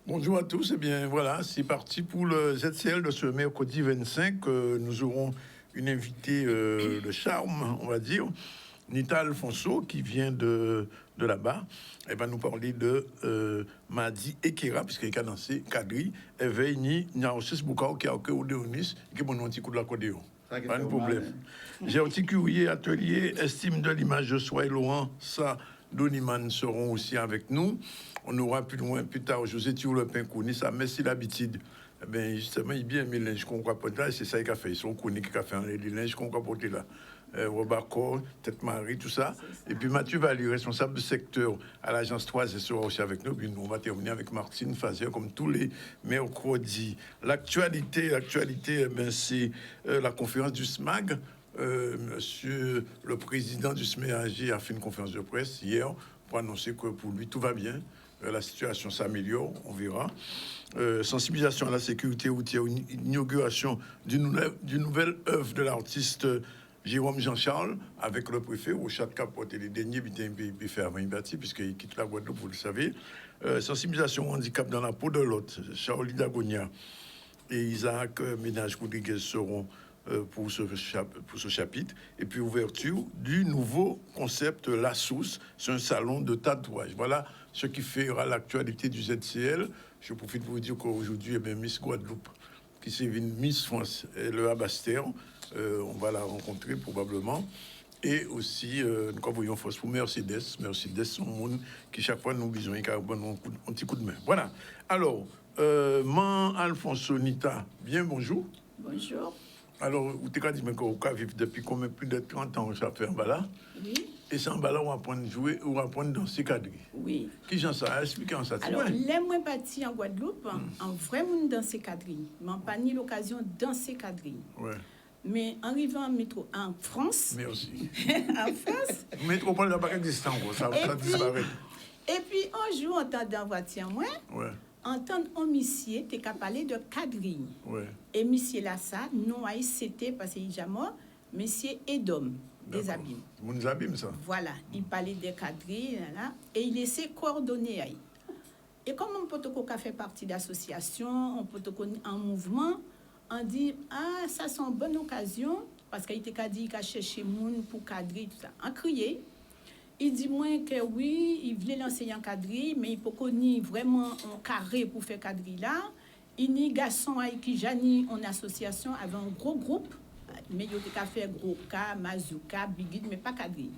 Bonjour à tous, et bien voilà, c'est parti pour le ZCL de ce mercredi 25. Nous aurons une invitée de charme, on va dire, Nita Alfonso, qui vient de là-bas. Elle va nous parler de Madi Ekera, puisqu'elle a dansé Kadri, Eveille, ni Naosis Boukao, qui a au Odéonis, qui est mon petit coup de l'accordéon. Pas de problème. J'ai aussi curieux atelier, estime de l'image de soi et Laurent, ça, Doniman seront aussi avec nous. On aura plus loin, plus tard, José Thiour le pain connu, ça, mais c'est l'habitude. Eh bien, justement, il bien aimé le linge qu'on porte là, c'est ça qu'il a fait. Ils sont connus qui a fait les linges qu'on porte là. Robert Corps, Tête Marie, tout ça. Et puis Mathieu Valli, responsable du secteur à l'agence 3, sera aussi avec nous. Puis nous, on va terminer avec Martine Fazer, comme tous les mercredis. L'actualité, eh bien, c'est la conférence du SMAG. Monsieur le président du SMEAG a fait une conférence de presse hier pour annoncer que pour lui, tout va bien. La situation s'améliore, on verra. Sensibilisation à la sécurité routière, inauguration d'une nouvelle œuvre de l'artiste Jérôme Jean-Charles avec le préfet au Chat Capote et les derniers il fait avant bâti puisqu'il quitte la Guadeloupe, vous le savez. Sensibilisation au handicap dans la peau de l'autre, Charlie Dagonia et Isaac Ménage-Rodriguez seront pour ce chapitre. Et puis ouverture du nouveau concept La Source, c'est un salon de tatouage. Voilà ce qui fera l'actualité du ZCL. Je profite pour vous dire qu'aujourd'hui, Miss Guadeloupe, qui s'est une Miss France, et le Abaster, on va la rencontrer probablement. Et aussi, nous voyons force pour Mercedes, son monde, qui chaque fois nous besoin un petit coup de main. Voilà. Alors, Man Alfonso Nita, bien bonjour. Bonjour. Alors, vous t'avez dit que vous vivez depuis combien plus de 30 ans ça fait un bala? Oui. Et c'est un bala où on apprend à jouer ou apprend dans ces cadres. Oui. Qui j'en sais? Expliquez-moi ça. Alors, les moins partis en Guadeloupe, en vraiment dans ces cadres. Mais pas ni l'occasion dans ces cadres. Ouais. Mais en arrivant en France. Mais aussi. En France. Métropole n'a pas existé encore, ça disparaît. Et puis, un jour, on entend dans voiture, moi. Ouais. Entendre un monsieur, tu as parlé de quadrille. Ouais. Et monsieur là, ça, non, c'était parce qu'il est mort, monsieur Edom, des abîmes. Mon abîmes, ça. Voilà, il parlait des quadrilles, là, et il laissait coordonner. Et comme on peut faire partie d'association, on peut en mouvement, on dit, ah, ça c'est une bonne occasion, parce qu'il était dit qu'il a cherché moun pour cadrer, tout ça. En crier. Il dit moi que oui, il voulait lancer un quadrille, mais il peut connaître vraiment un carré pour faire quadrille là. Il y a des garçons qui jani en association avec un gros groupe, mais il y a fait gros cas, Mazouka, Bigid, mais pas quadrille.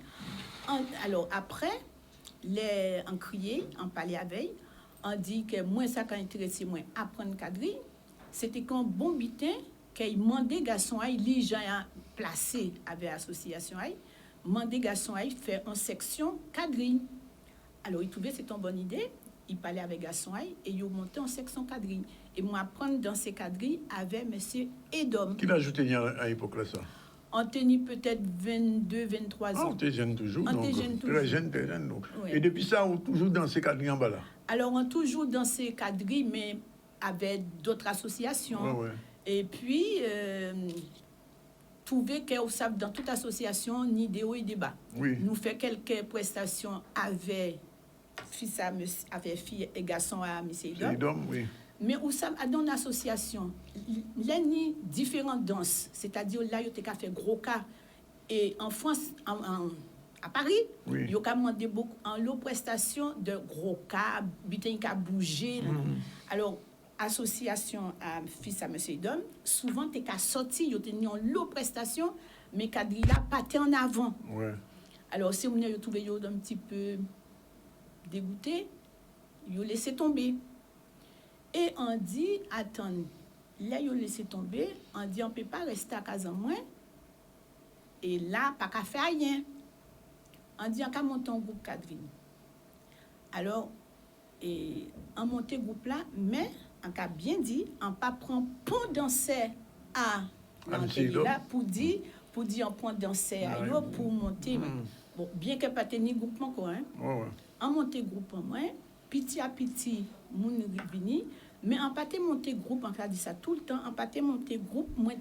Alors après, les en crié, en parler avec, on dit que moi ça qui intéressé moi apprendre quadrille, c'était quand bon bitin qu'il demandait garçons les gens placés avec l'association mandé garçon à faire en section quadrille. Alors il trouvait que c'était une bonne idée. Il parlait avec garçon et il montait en section quadrille. Et moi apprendre dans ces quadrilles avec monsieur Edom. Qui l'a ajouté à l'époque là ça? On tenait peut-être 22, 23 ans. Ah, on était jeune toujours. On était jeune toujours. Très jeune. Donc. Oui. Et depuis ça, on toujours dans ces quadrilles en bas là? Alors on toujours dans ces quadrilles, mais avec d'autres associations. Ouais. Et puis trouver que dans toute association, ni des hauts et des bas. Oui. Nous faisons quelques prestations avec filles et garçons à M. Edom. Oui. Mais dans l'association, il y a différentes danses. C'est-à-dire là, il y a fait gros cas. Et en France, à Paris, il y a demandé beaucoup en lot prestation de gros cas, bitin qui a bougé. Alors, association à fils à monsieur Edom, souvent t'es qu'à sortir, yo tenu en lot prestation, mais quadrilla pas en avant. Ouais. Alors si on a trouvé yo un petit peu dégoûté, yo laissé tomber. Et on dit attends, là yo laissé tomber, on dit on peut pas rester à casa moins. Et là pas qu'à faire rien. On dit on qu'à monter un groupe quadrille. Alors et on monter groupe là, mais on a bien dit, on pas prend pour danser à là pour dire on prend danser à yo pour monter. Bon, bien que pas tenir groupement quoi hein. En monter groupe moi, petit à petit moun vini, mais en pas monter groupe, on dit ça tout le temps, en pas monter groupe, moi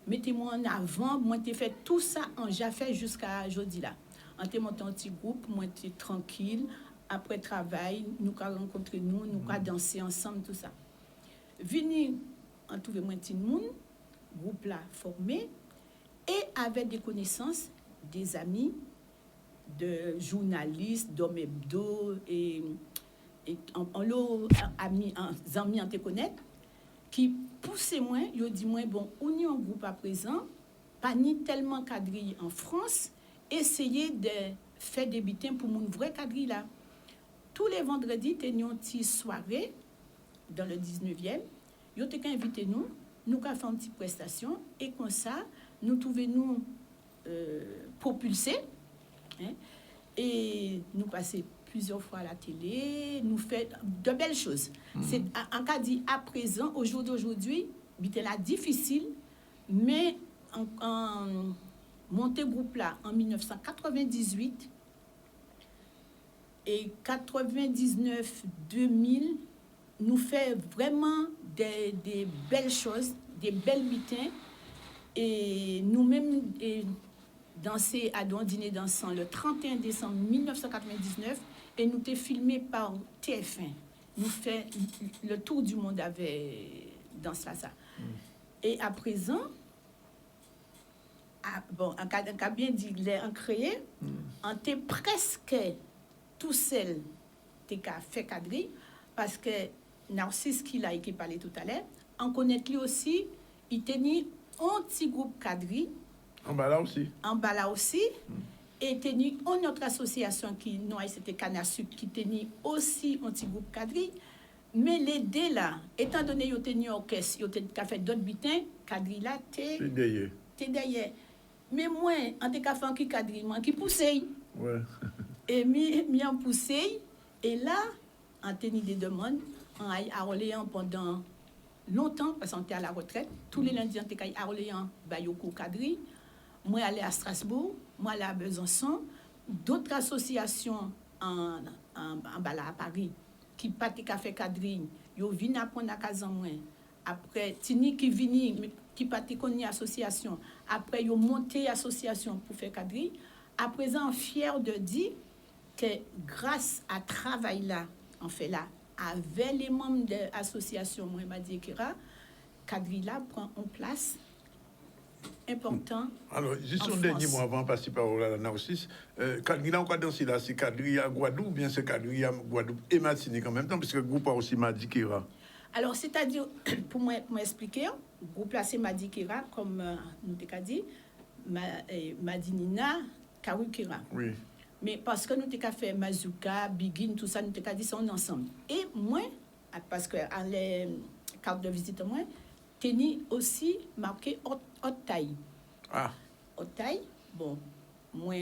mettez-moi en avant, moi t'ai fait tout ça en j'ai fait jusqu'à aujourd'hui là. On t'ai monté un petit groupe, moi t'ai tranquille, après travail, nous ca rencontrer nous ca danser ensemble tout ça. Vini on trouver moi petit monde, groupe là formé et avec des connaissances, des amis, de journalistes, d'hommes hebdo et on l'a amis en te connaître qui poussait moi, yo dit moi bon, on y un groupe à présent, pas ni tellement cadré en France, essayer de faire des bulletins pour mon vrai cadre là. Tous les vendredis, tenions une petite soirée dans le 19e, yo te invité nous ca fait une petite prestation et comme ça, nous trouvons propulsés hein, et nous passer plusieurs fois à la télé, nous fait de belles choses. C'est en cas dit à présent, au jour d'aujourd'hui, c'était là difficile, mais en monté groupe là en 1998 et 99-2000, nous fait vraiment des belles choses, des belles mítins et nous-mêmes danser à Don Dîner dansant le 31 décembre 1999 et nous t'es filmé par TF1. Nous fait le tour du monde avec dans ça. Et à présent, bon, en cas bien dit, les en créé, on t'est presque tout seul t'es qu'à fait cadrer parce que Narcisse qui l'a qui parlait tout à l'heure, on connaît lui aussi, il tenait un petit groupe cadré. En bas là aussi. Et tenu une autre association qui nous c'était Canasuc qui tenait aussi un petit groupe cadré. Mais les deux là, étant donné qu'ils ont tenu orchestre, ils ont fait d'autres butins, cadré là, t'es derrière. Mais moi, en tout cas, fait un qui cadré, moi qui poussait. Ouais. Et mi en poussé et là, on tenu des demandes, on a à Orléans pendant longtemps parce qu'on était à la retraite. Tous les lundis, on était à Orléans, Bayoko cadré. Moi, aller à Strasbourg, moi, aller à Besançon, d'autres associations en à Paris qui pas fait cadrine, yo viennent apprendre à Kazan moi. Après Tini qui vini qui pas connait association, après yo monté association pour faire cadrine. À présent fier de dire que grâce à travail là, on fait là avec les membres de l'association moi Madi Kira, cadrine là prend en place important. Alors, juste un dernier mot avant de passer par la Narcisse. Kadrila, on va danser là, c'est Kadrila Guadeloupe, bien c'est Kadrila Guadeloupe et Martinique en même temps, puisque le groupe a aussi Madikera. Alors, c'est-à-dire, pour m'expliquer, le groupe là, c'est Madikera, comme nous t'ai dit, Madinina, Karukera. Oui. Mais parce que nous t'ai fait Mazuka, Bigin, tout ça, nous t'ai dit, c'est ensemble. Et moi, parce que à les cartes de visite, moi, tenir aussi marqué haute taille. Ah. Haute taille, bon, moi,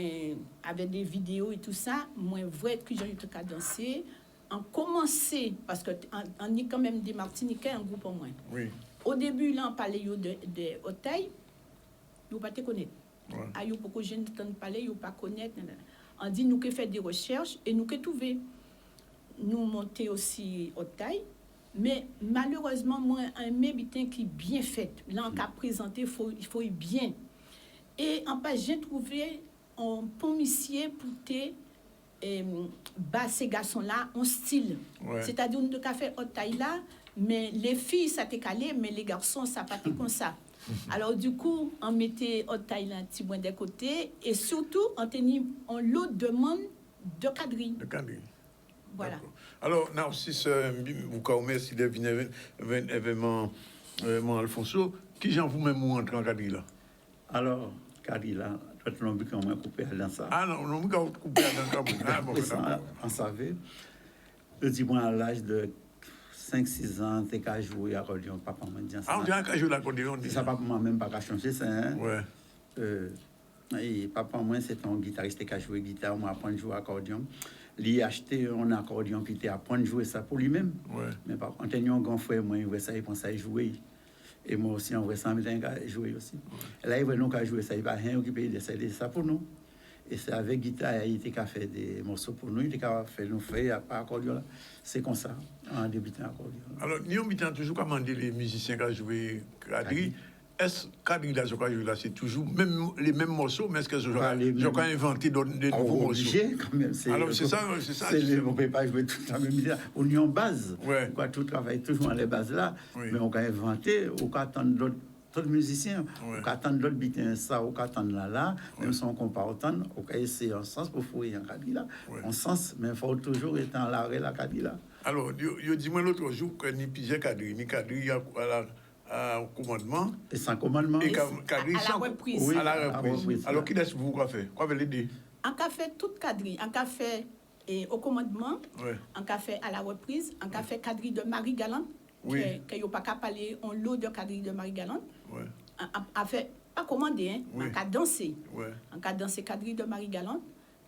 avec des vidéos et tout ça, moi, vrai que j'ai eu tout à danser. On commençait, parce qu'on est quand même des Martiniquais, un groupe au moins. Oui. Au début, là, on parlait de haute taille, vous ne pas te connaître. Ouais. Ah, vous beaucoup de gens qui parler, vous ne pas connaître. On dit, nous que fait des recherches et nous que trouver. Nous monter aussi haute taille. Mais malheureusement, moi, un mébitin qui est bien fait, là, on a présenté, il faut bien. Et en pas, j'ai trouvé un pomicier pour te bas ces garçons-là en style. Ouais. C'est-à-dire, on a fait haute taille là, mais les filles, ça t'est calé, mais les garçons, ça pas été comme ça. Alors, du coup, on mettait haute taille là, un petit point des côtés, et surtout, on l'autre demande de quadrille. De quadrille. Voilà. D'accord. Alors, Narcisse, vous remercie d'événement Alfonso. Qui j'en vous même entrer en quadrille là? Alors, Kadila, toi, tu l'as vu quand on m'a coupé dans ça. Ah non, on m'a coupé dans le ah, bon, on savait. Je dis, moi, à l'âge de 5-6 ans, tu as joué à l'accordion. Papa m'a dit ça. Ah, on dirait qu'à jouer l'accordion. Ça, papa m'a même pas changé ça. Hein? Ouais. Et papa, moi, c'est un guitariste qui a joué guitare, moi, apprendre à jouer à l'accordion. Il a acheté un accordion, puis il a appris à jouer ça pour lui-même. Ouais. Mais par contre, un grand frère, moi, il voulait ça, il pensait à jouer. Et moi aussi, en vrai, ça m'a joué aussi. Et là, il nous a joué ça, il va rien occuper de ça pour nous. Et c'est avec guitare, il était qu'à faire des morceaux pour nous, il était qu'à faire nous faire par accordéon. C'est comme ça, en débutant accordéon. Alors, nous avons toujours commandé les musiciens qui ont joué Kadri. Est-ce que Kadri, là, c'est toujours même, les mêmes morceaux, mais est-ce que je peux inventer de nouveaux morceaux? Quand même. Alors, c'est ça. On ne peut pas jouer tout la même musique. On est en base. Ouais. On tout travaille toujours dans les bases là. Oui. Mais on peut inventer, on peut attendre d'autres musiciens. Ouais. On peut attendre d'autres beats, ça, on peut attendre là. Même si on ne peut pas attendre, on peut essayer en sens pour fouiller en Kadri là. Ouais. En sens, mais il faut toujours être en l'arrêt la Kadri là. Alors, je dis-moi l'autre jour que ni pisé Kadri, ni Kadri au commandement. Et sans commandement. Et Kadri à la reprise. Oui, à la reprise. Alors, là. qui laisse vous quoi faire? Quoi veut l'aider? En café tout Kadri, en café et au commandement, Ouais. en café à la reprise, en café Kadri de Marie Galante, Oui. que yo pas qu'à parler on lot de Kadri de Marie Galante, Ouais. en fait pas commandé hein, Oui. en cas danser. Ouais. En cas danser Kadri de Marie Galante,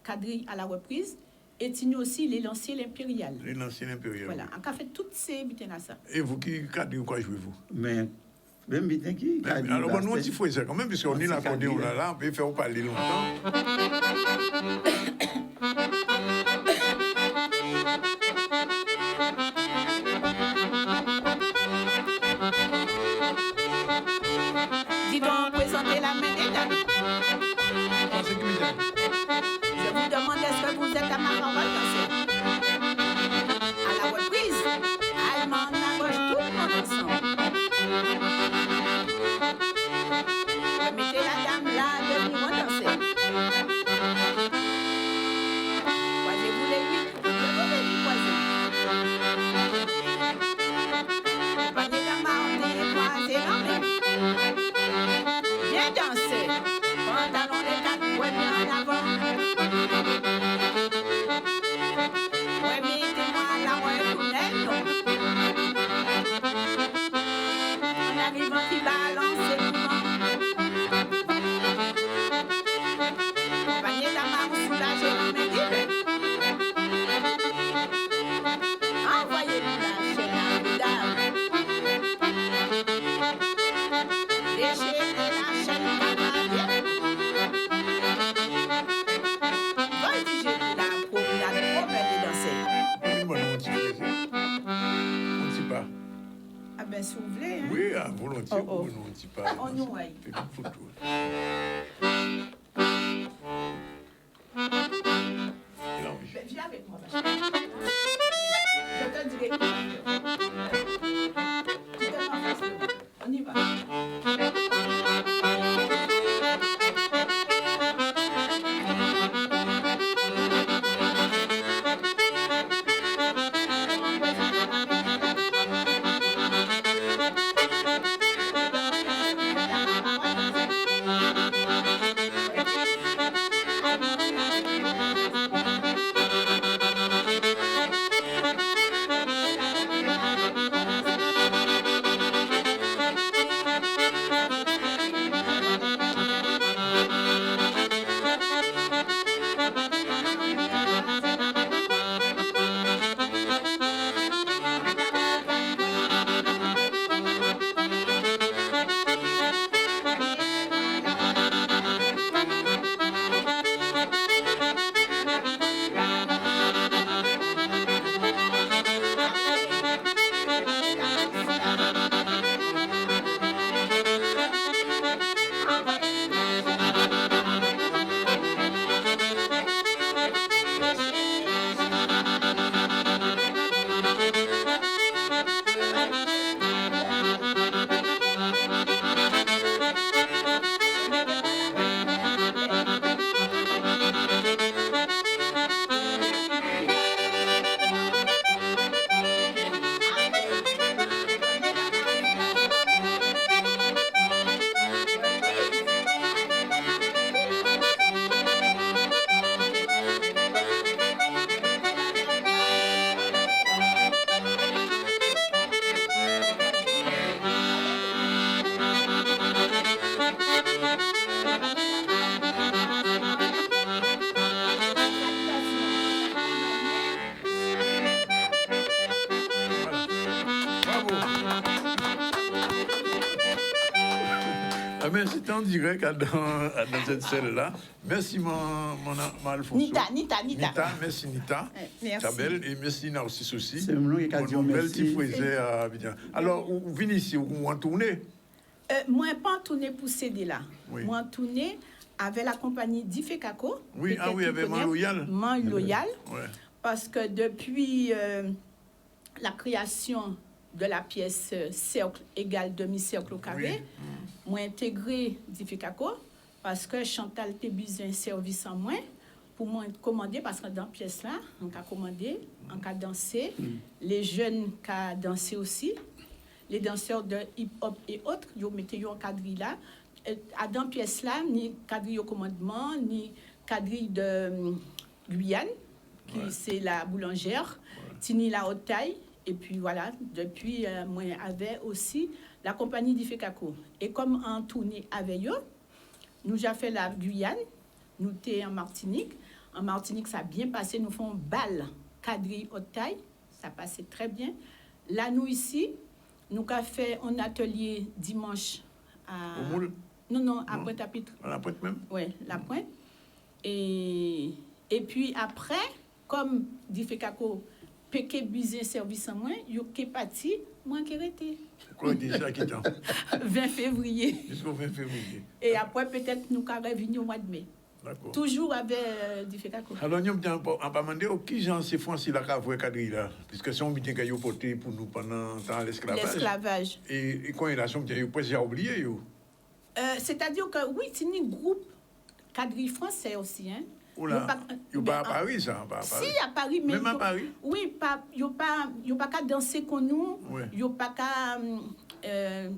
Kadri à la reprise et tenu aussi les lanciers l'impérial. L'ancien impérial. Voilà, en café toutes ces butins là ça. Et vous, qui Kadri, quoi jouez-vous? Mais, même bien qui. Alors, bon, nous, on s'y fait ça quand même, puisqu'on est l'accordéon Kadri, là, on peut faire parler longtemps. Dis donc, présentez la main des dames. En sécurité. Je vous demande est-ce que vous êtes à ma parole danser? À la reprise, Allemand, Nagoche, tout le monde ensemble. Remettez la dame là, demi-moi danser. Croisez-vous les huit, croisez-vous les huit, croisez. Prenez la main, croisez la main. Viens danser, pantalon les quatre points bien en avant. Ouais, mettez-moi la retournelle. En arrivant qui balance le vent. Prenez la main, soulagez la main libre. Envoyez-vous la chaîne à l'idard. Déchirez la chaîne cavalière. Voltigez la promenade, promenade danser. On dit, moi, non, on s'y fait ça. On ne sait pas. Ah ben, si vous voulez, hein. Oui, à volontiers, Oh, oh. nous, on ne sait pas. On nous aille. Fait une photo. Et là, oui. Ben, viens avec moi, ma chérie. Je te dirai. Tu te mets en face de moi. On y va. Ah, mais c'était en direct dans cette celle-là. Merci, mon Alfonso. Nita. Merci Nita. Merci. Isabelle, et merci Narcisse aussi. C'est nous qui a dit Mon bel merci. petit frère à Abidjan. Alors, vous venez ici, vous en tournez? Moi, pas en tournée pour céder là. Oui. Moi, en tournée avec la compagnie Difecaco. Oui, ah oui, avec Man Loyal. Man Loyal. Ouais. Parce que depuis la création de la pièce cercle égale demi-cercle au carré, moi intégré Difecaco parce que Chantal t'a besoin un service en moins pour moi commander parce que dans la pièce là, on a commandé, on a dansé, les jeunes qui ont dansé aussi, les danseurs de hip-hop et autres, ils mettaient en cadre là. Dans la pièce là, ni cadre au commandement, ni cadre de Guyane, qui c'est la boulangère, Tini la haute taille, et puis voilà, depuis, moi avait aussi la compagnie d'Ifecaco. Et comme en tournée avec eux, nous avons fait la Guyane, nous étions en Martinique. En Martinique, ça a bien passé, nous faisons balle, cadre haute taille, ça passait très bien. Là, nous ici, nous avons fait un atelier dimanche à... Au Moule? Non, à Pointe-à-Pitre. À la Pointe même? Oui, la Pointe. Et puis après, comme Difecaco, péché busé service en moins, il est parti, moi qui arrêté. C'est quoi déjà qui temps? 20 février. Jusqu'au 20 février. Et après, peut-être, nous allons revenir au mois de mai. D'accord. Toujours avec Difecaco. Alors, nous avons pas demandé qui gens c'est français là qui a cadre là, puisque c'est un bien qui a porté pour nous pendant l'esclavage. L'esclavage. Et quand il a son bien, presque oublié. C'est-à-dire que oui, c'est un groupe cadre français aussi. Hein. Oula, il n'y a pas à Paris, ça. Pas à Paris. Si, à Paris, mais... Même à Paris? Oui, il n'y a pas qu'à danser comme nous, il n'y a pas qu'à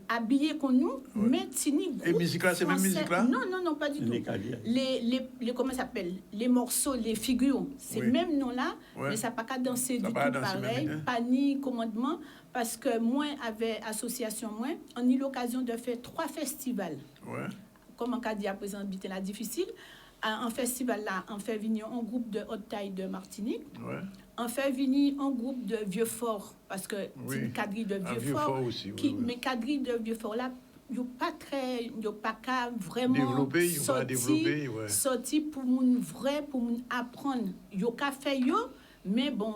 habiller comme nous, mais c'est un groupe. Et musique là, c'est même musique là? Non, pas du tout. Les comment ça s'appelle? Les morceaux, les figures, c'est le même nom-là, mais ça n'a pas qu'à danser du tout pareil, pas ni commandement, parce que moi, avec l'association, on a eu l'occasion de faire 3 festivals. Ouais. Comme on a dit à présent, c'est là difficile. En festival là, on fait venir un groupe de haute taille de Martinique. Ouais. On fait venir un groupe de vieux forts parce que c'est une quadrille de vieux forts aussi. Mais quadrille de vieux forts là, il n'y a pas qu'à vraiment sortir pour mon vrai, pour mon apprendre. Il y a qu'à faire mais bon,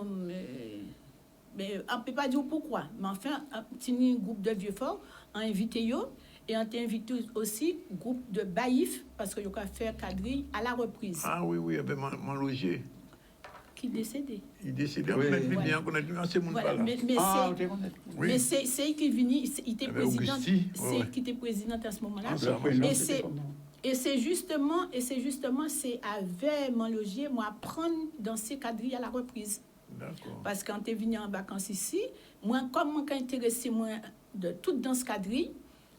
mais on ne peut pas dire pourquoi. Mais enfin, un petit groupe de vieux forts a invité yo. Et on t'a invité aussi groupe de baïf, parce qu'il y a faire quadrille à la reprise. Ah oui, avec mon loger. Qui est décédé. Il est décédé, on a vu bien qu'on a dû lancer mon pas là. Mais c'est qui est venu, il était président, c'est qui était président à ce moment-là. Et c'est justement, c'est avec mon loger, moi, apprendre dans ces quadrilles à la reprise. D'accord. Parce que quand tu es venu en vacances ici, moi, comme moi, quand intéressé moi de toute dans ce quadrille,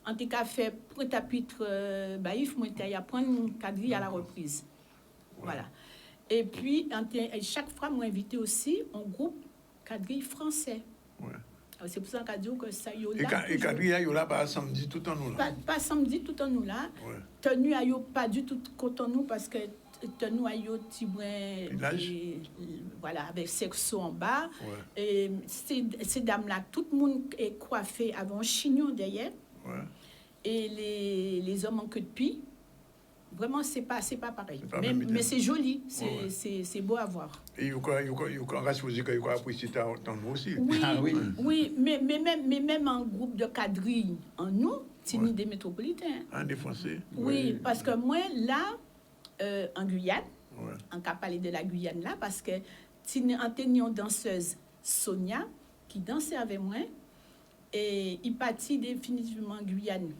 en tout cas, fait Pointe-à-Pitre, baïf, moi, j'ai apprendre une quadrille à la reprise. Voilà. Et puis, chaque fois, moi, invité aussi un groupe quadrille français. Ouais. C'est pour ça qu'on dit que ça y est là. Et quadrille, il y a là, pas samedi tout en nous là. Pas samedi tout en nous là. Ouais. Tenu à yo pas du tout contre nous parce que tenu à yo tibrin. Voilà, avec sexo en bas. Ouais. Et ces dames-là, tout le monde est coiffé avec un chignon derrière. Ouais. Et les hommes en queue de pie, vraiment, c'est pas pareil. Mais c'est joli, c'est beau à voir. Et il y a supposé qu'il y a apprécié dans nous aussi. Oui, mais même en groupe de quadrilles, en nous, c'est des métropolitains. Des Français. Oui, parce que moi, là, en Guyane, on peut parler de la Guyane là, parce que en tenions danseuse Sonia, qui dansait avec moi, et il partit définitivement en Guyane,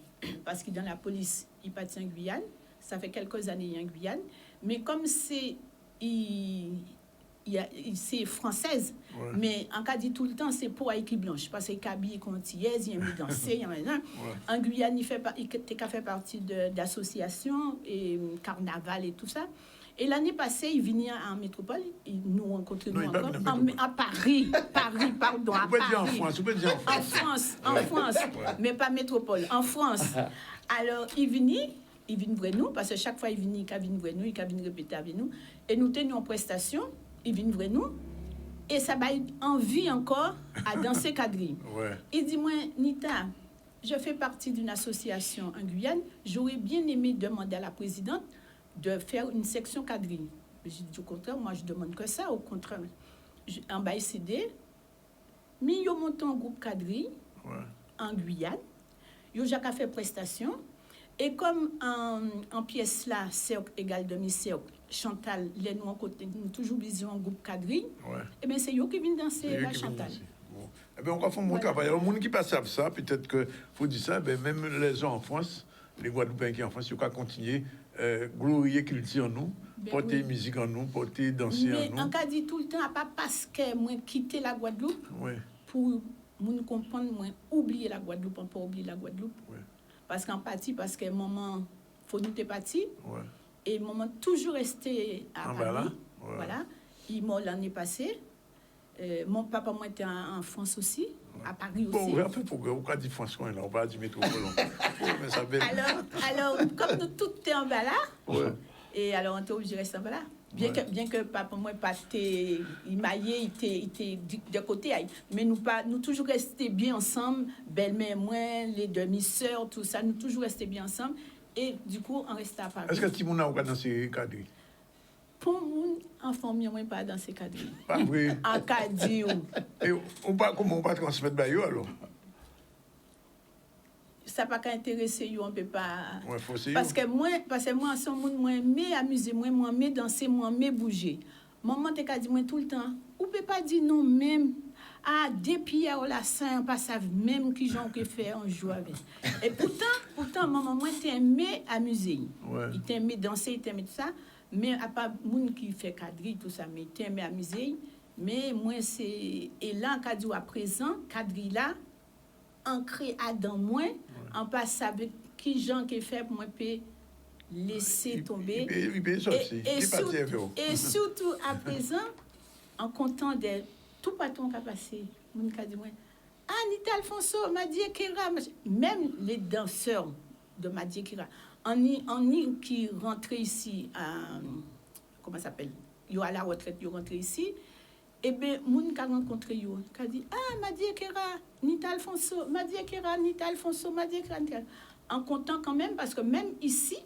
parce qu'il est dans la police, il partit en Guyane. Ça fait quelques années en Guyane. Mais comme c'est française, mais en cas dit tout le temps, c'est pour équipe blanche. Parce qu'il habille contillaise, il aime danser, En Guyane, il fait partie d'associations, et carnaval et tout ça. Et l'année passée, il venait en métropole, il nous rencontrait à Paris, pardon, à Paris. En France, mais pas métropole, en France. Alors, il venait vers nous, parce que chaque fois il vient vers nous, il vient répéter avec nous. Et nous tenions en prestation, il vient vers nous. Et ça m'a envie encore à danser quadrille. Il dit, moi, Nita, je fais partie d'une association en Guyane. J'aurais bien aimé demander à la présidente de faire une section quadrille. J'ai dit au contraire, moi je demande que ça, au contraire. En BAICD, mais ils ont monté un groupe quadrille en Guyane. Ils ont déjà fait prestation. Et comme en pièce là, cercle égal demi-cercle, Chantal, les nous en côté, nous toujours besoin un groupe quadrille. Et bien c'est eux qui viennent danser la Chantal. Bon. Eh bien, on va faire mon travail. Alors, les gens qui passent à ça, peut-être qu'il faut dire ça, ben, même les gens en France, les Guadeloupéens qui sont en France, ils vont continuer glorifier culture en nous, porter musique en nous, porter danser en nous. Mais en cas dit tout le temps, pas parce que moi quitter la Guadeloupe, pour nous comprendre, moi oublier la Guadeloupe, on peut oublier la Guadeloupe. Parce qu'en partie, parce que maman, faut nous être parti, et maman toujours resté à Paris. Voilà. Il m'a l'année passée. Mon papa, moi, était en France aussi, à Paris aussi. Bon, on va dire France, on va dire métropole. Alors, comme nous tous étions en bas là, et alors on était obligé de rester en bas là. Bien que papa, moi, pas il maillait, il était de côté, mais nous toujours restés bien ensemble, belle-mère, moi, les demi-sœurs, tout ça, nous toujours restés bien ensemble. Et du coup, on restait à Paris. Est-ce que Timon a dans ces cadres? Pour mon enfant, moi, pas dans ces cadres. Pas vrai. En cadre. Et comment on va transmettre à eux alors? Ça n'a pas intéressé, on ne peut pas. Parce que moi, en ce moment, moi, aimé amuser, moi, aimé danser, moi, aimé bouger. Maman te dit moi tout le temps, on ne peut pas dire non même. Ah, depuis à la Saint, on ne savent même qui j'en que faire un jour avec. Et pourtant, maman, moi, t'aimé amuser. Il t'aimé danser, il t'aimé tout ça. Mais à part moun qui fait quadrille, tout ça, mais il t'aimé amuser. Mais moi, c'est. Et là, en à présent, quadrille là, ancré dans moi, on passe avec qui j'en qui fait pour moi peut laisser tomber. Et surtout à présent, en comptant de tout patron qui a passé, mon cas dit moi, ah Nita Alfonso, Madie Kira, même les danseurs de Madie Kira, on y qui rentrent ici à comment ça s'appelle, yo à la retraite, yo rentrent ici. Et bien, moun ka rencontré yo, ka dit ah Madie Kira, Nita Alfonso, Madie Kira, Nita Alfonso, Madie Kira. En comptant quand même parce que même ici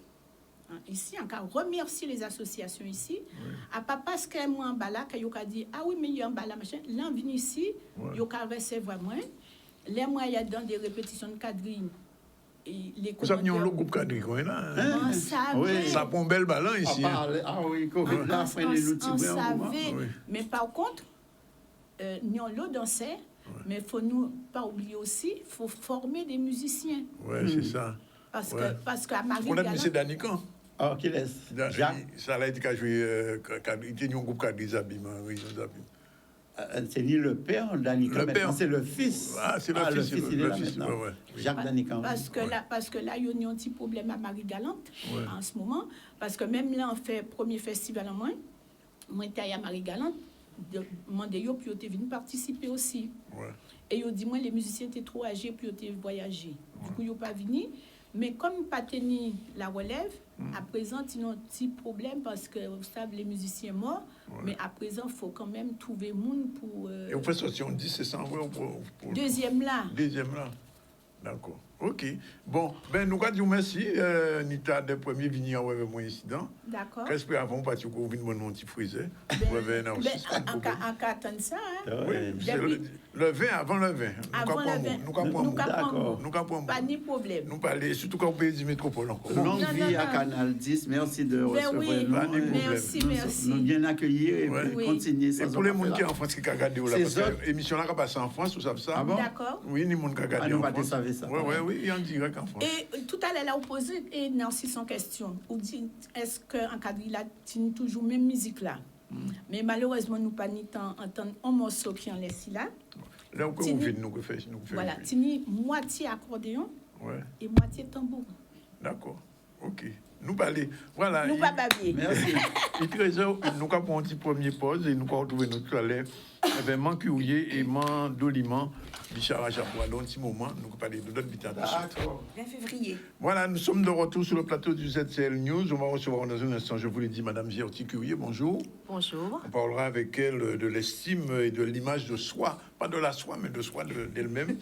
on a remercié les associations ici, à pas parce que moi en bas là que yo ka dit ah oui mais il y a en bas là machin, là venu ici, yo ka recevoir moi, les moi il y a dans des répétitions de quadrille. Vous avez un groupe quadrille là. Ça prend bel ballon ici. Ah oui, là on savait, mais par contre nous on dansait, mais il faut nous pas oublier aussi, il faut former des musiciens. C'est ça. Parce qu'à Marie on a mis c'est Danican. Ah, qui laisse. Ça a été qu'à jouer il était un groupe quadrille Zabim, oui, Zabim. C'est ni le père Danican, c'est le fils. Ah, c'est le fils, il est là maintenant. Jacques Danican. Parce que là, il y a un petit problème à Marie-Galante en ce moment. Parce que même là, on fait premier festival en moins. Moi, j'étais à Marie-Galante. Demandez yo puis ils venus participer aussi. Et ils dit moi les musiciens étaient trop âgés puis ils voyager. Du coup ils pas venu. Mais comme pas tenu la relève, à présent ils ont un petit problème parce que vous savez les musiciens morts. Mais à présent il faut quand même trouver monde pour. Et vous faites sortir on dit c'est ça pour deuxième là. D'accord. Ok. Bon, ben nous allons dire merci, Nita, des premiers venus avec mon incident. D'accord. Qu'est-ce que avant parce que vous venez mon petit frisé. En cas attendre ça. Le 20 avant le 20. Nous avons pas de problème. Nous parler surtout quand vous payez du métropole encore. Longue vie à Canal 10. Merci de recevoir nous. Merci. Nous bien accueillir et continuer sans. Et pour les gens qui sont en France qui ont regardé l'émission là qui passe en France, vous savez ça? Ah bon? D'accord. Oui, les gens qui ont regardé en France. Oui, en direct en France. Et tout à l'heure, là, vous posez et Nancy son question. Vous dites, est-ce qu'en cadre là, tu toujours même musique là? Mais malheureusement, nous pas ni temps entendre un morceau qui en laisse là. Là où vous venez nous faire. Voilà, tu ni moitié accordéon et moitié tambour. D'accord. OK. Nous parler. Voilà. Nous pas babier. Merci. Et puis nous avons un petit premier pause et nous allons retrouver nous tout à l'heure avec Mancurier et Mandoliment. Bichara Chapoua, dans un petit moment, nous allons parler de notre habitation. 20 février. Voilà, nous sommes de retour sur le plateau du ZCL News. On va recevoir dans un instant, je vous l'ai dit, Madame Gerti Curier, bonjour. Bonjour. On parlera avec elle de l'estime et de l'image de soi, pas de la soi, mais de soi d'elle-même.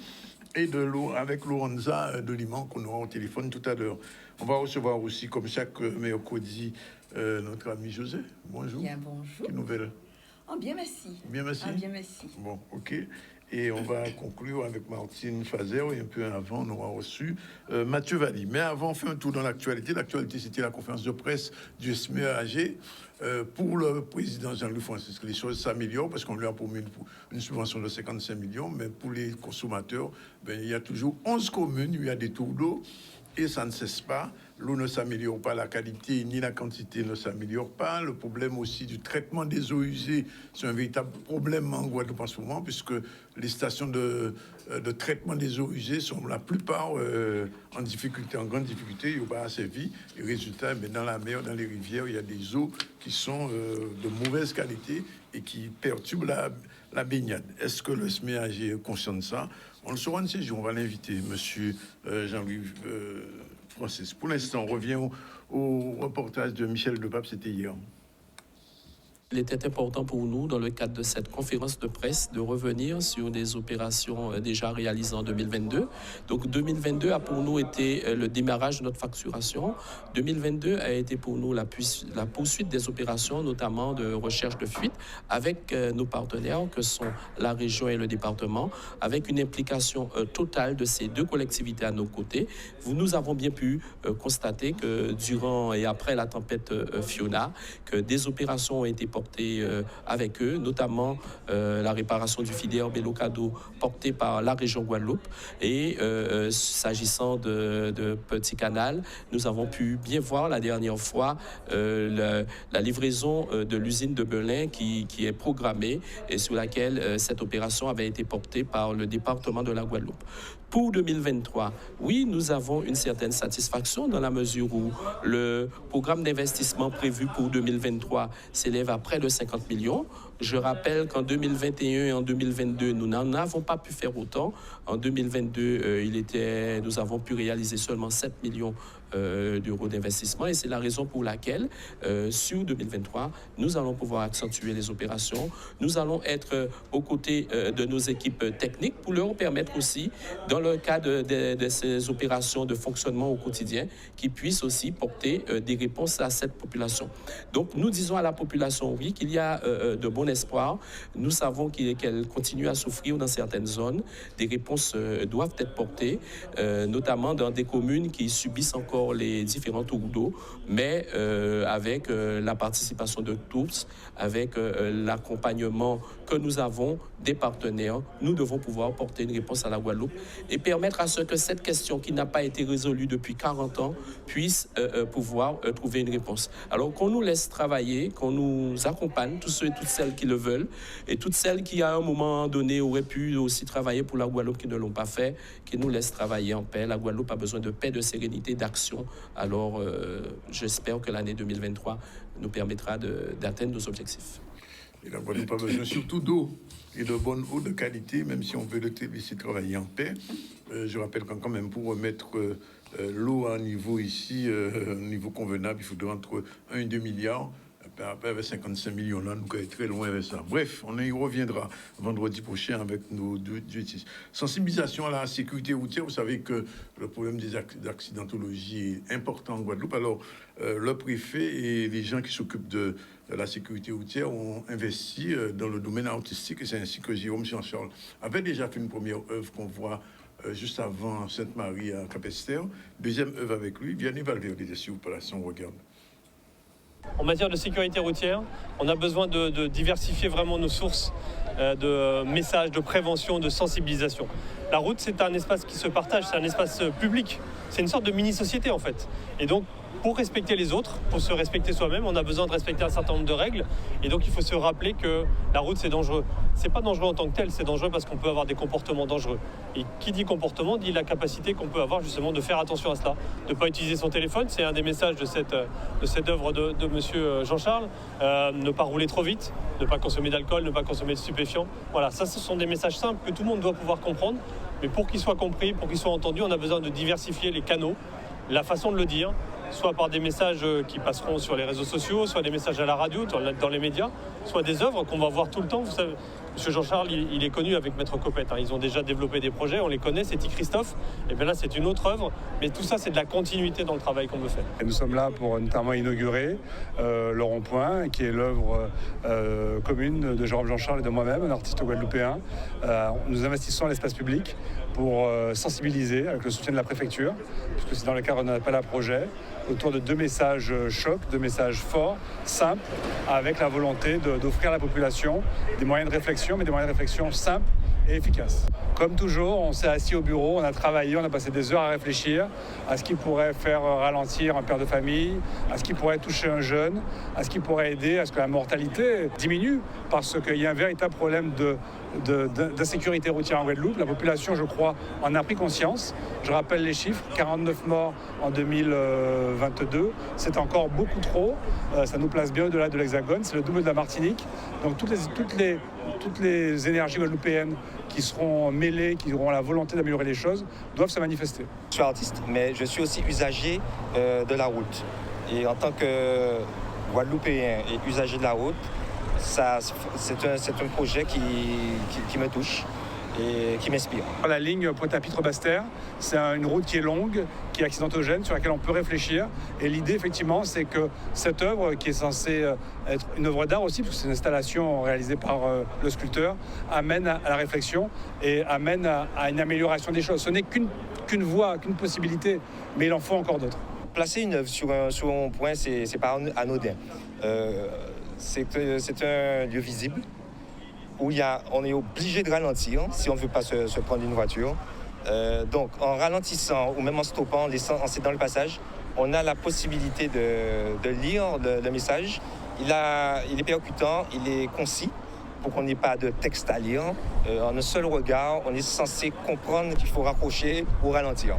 et avec Lorenza de Liman qu'on aura au téléphone tout à l'heure. On va recevoir aussi, comme chaque mercredi, notre ami José. Bonjour. Bien, bonjour. Quelle nouvelle? Oh, bien, merci. Bien, merci. Ah, bien, merci. Bon, ok. Et on va conclure avec Martine Fazer. Et un peu avant, on aura reçu Mathieu Valli. Mais avant, on fait un tour dans l'actualité. L'actualité, c'était la conférence de presse du SMEAG pour le président Jean-Louis Francisque. Les choses s'améliorent parce qu'on lui a promis une subvention de 55 millions. Mais pour les consommateurs, il y a toujours 11 communes où il y a des tours d'eau. Et ça ne cesse pas. L'eau ne s'améliore pas, la qualité ni la quantité ne s'améliore pas. Le problème aussi du traitement des eaux usées, c'est un véritable problème en Guadeloupe en ce moment, puisque les stations de traitement des eaux usées sont la plupart en difficulté, en grande difficulté. Il n'y a pas assez de vie. Et résultat, mais dans la mer, dans les rivières, il y a des eaux qui sont de mauvaise qualité et qui perturbent la baignade. Est-ce que le SMEAG est conscient de ça? On le saura de ces jours. On va l'inviter, monsieur Jean-Louis Francis. Pour l'instant, on revient au reportage de Michel Depape, c'était hier. Il était important pour nous, dans le cadre de cette conférence de presse, de revenir sur des opérations déjà réalisées en 2022. Donc 2022 a pour nous été le démarrage de notre facturation. 2022 a été pour nous la poursuite des opérations, notamment de recherche de fuite, avec nos partenaires que sont la région et le département, avec une implication totale de ces deux collectivités à nos côtés. Nous avons bien pu constater que durant et après la tempête Fiona, que des opérations ont été portées avec eux, notamment la réparation du FIDER Bélocado porté par la région Guadeloupe. Et s'agissant de Petit Canal, nous avons pu bien voir la dernière fois la livraison de l'usine de Belin qui est programmée et sur laquelle cette opération avait été portée par le département de la Guadeloupe. Pour 2023, oui, nous avons une certaine satisfaction dans la mesure où le programme d'investissement prévu pour 2023 s'élève à près de 50 millions. Je rappelle qu'en 2021 et en 2022, nous n'en avons pas pu faire autant. En 2022, nous avons pu réaliser seulement 7 millions d'euros d'investissement et c'est la raison pour laquelle, sur 2023, nous allons pouvoir accentuer les opérations. Nous allons être aux côtés de nos équipes techniques pour leur permettre aussi, dans le cadre de ces opérations de fonctionnement au quotidien, qu'ils puissent aussi porter des réponses à cette population. Donc, nous disons à la population, oui, qu'il y a de bon espoir. Nous savons qu'elle continue à souffrir dans certaines zones. Des réponses doivent être portées, notamment dans des communes qui subissent encore les différents tours d'eau, mais avec la participation de tous, avec l'accompagnement que nous avons des partenaires, nous devons pouvoir porter une réponse à la Guadeloupe et permettre à ce que cette question qui n'a pas été résolue depuis 40 ans puisse pouvoir trouver une réponse. Alors qu'on nous laisse travailler, qu'on nous accompagne, tous ceux et toutes celles qui le veulent, et toutes celles qui à un moment donné auraient pu aussi travailler pour la Guadeloupe qui ne l'ont pas fait, qui nous laissent travailler en paix. La Guadeloupe a besoin de paix, de sérénité, d'action. Alors j'espère que l'année 2023 nous permettra d'atteindre nos objectifs. Et la Guadeloupe a besoin surtout d'eau et de bonne eau de qualité, même si on veut le laisser travailler en paix. Je rappelle quand même pour remettre l'eau à un niveau ici, un niveau convenable, il faudrait entre 1 et 2 milliards. Après, avec 55 millions là, nous sommes très loin avec ça. Bref, on y reviendra vendredi prochain avec nos deux justices. Sensibilisation à la sécurité routière. Vous savez que le problème des accidentologies est important en Guadeloupe. Alors, le préfet et les gens qui s'occupent de la sécurité routière ont investi dans le domaine artistique. Et c'est ainsi que Jérôme Jean-Charles avait déjà fait une première œuvre qu'on voit juste avant Sainte-Marie à Cap-Esther. Deuxième œuvre avec lui. Vianney Valverde, si vous plaît, si on regarde. En matière de sécurité routière, on a besoin de diversifier vraiment nos sources de messages, de prévention, de sensibilisation. La route, c'est un espace qui se partage, c'est un espace public. C'est une sorte de mini-société en fait. Et donc, pour respecter les autres, pour se respecter soi-même, on a besoin de respecter un certain nombre de règles. Et donc, il faut se rappeler que la route, c'est dangereux. C'est pas dangereux en tant que tel, c'est dangereux parce qu'on peut avoir des comportements dangereux. Et qui dit comportement, dit la capacité qu'on peut avoir justement de faire attention à cela, de ne pas utiliser son téléphone. C'est un des messages de cette œuvre de monsieur Jean-Charles. Ne pas rouler trop vite, ne pas consommer d'alcool, ne pas consommer de stupéfiants. Voilà, ça, ce sont des messages simples que tout le monde doit pouvoir comprendre. Mais pour qu'ils soient compris, pour qu'ils soient entendus, on a besoin de diversifier les canaux, la façon de le dire, soit par des messages qui passeront sur les réseaux sociaux, soit des messages à la radio, dans les médias, soit des œuvres qu'on va voir tout le temps. Vous Monsieur Jean-Charles, il est connu avec Maître Copette. Ils ont déjà développé des projets, on les connaît, c'est Christophe. Et bien là, c'est une autre œuvre. Mais tout ça, c'est de la continuité dans le travail qu'on veut faire. Et nous sommes là pour notamment inaugurer le rond-point, qui est l'œuvre commune de Jérôme Jean-Charles et de moi-même, un artiste guadeloupéen. Nous investissons dans l'espace public pour sensibiliser avec le soutien de la préfecture, puisque c'est dans le cadre d'un appel à projet, autour de 2 messages chocs, 2 messages forts, simples, avec la volonté d'offrir à la population des moyens de réflexion, mais des moyens de réflexion simples et efficaces. Comme toujours, on s'est assis au bureau, on a travaillé, on a passé des heures à réfléchir à ce qui pourrait faire ralentir un père de famille, à ce qui pourrait toucher un jeune, à ce qui pourrait aider à ce que la mortalité diminue, parce qu'il y a un véritable problème d'insécurité routière en Guadeloupe. La population, je crois, en a pris conscience. Je rappelle les chiffres, 49 morts en 2022, c'est encore beaucoup trop. Ça nous place bien au-delà de l'Hexagone, c'est le double de la Martinique. Donc toutes les énergies guadeloupéennes qui seront mêlées, qui auront la volonté d'améliorer les choses, doivent se manifester. Je suis artiste, mais je suis aussi usager de la route. Et en tant que Guadeloupéen et usager de la route, c'est un projet qui me touche et qui m'inspire. La ligne Pointe-à-Pitre-Basse-Terre, c'est une route qui est longue, qui est accidentogène, sur laquelle on peut réfléchir. Et l'idée, effectivement, c'est que cette œuvre, qui est censée être une œuvre d'art aussi, parce que c'est une installation réalisée par le sculpteur, amène à la réflexion et amène à une amélioration des choses. Ce n'est qu'une voie, qu'une possibilité, mais il en faut encore d'autres. Placer une œuvre sur un point, c'est pas anodin. C'est un lieu visible où on est obligé de ralentir si on ne veut pas se prendre une voiture. Donc en ralentissant ou même en stoppant, en cédant le passage, on a la possibilité de lire le message. Il est percutant, il est concis pour qu'on n'ait pas de texte à lire. En un seul regard, on est censé comprendre qu'il faut raccrocher ou ralentir.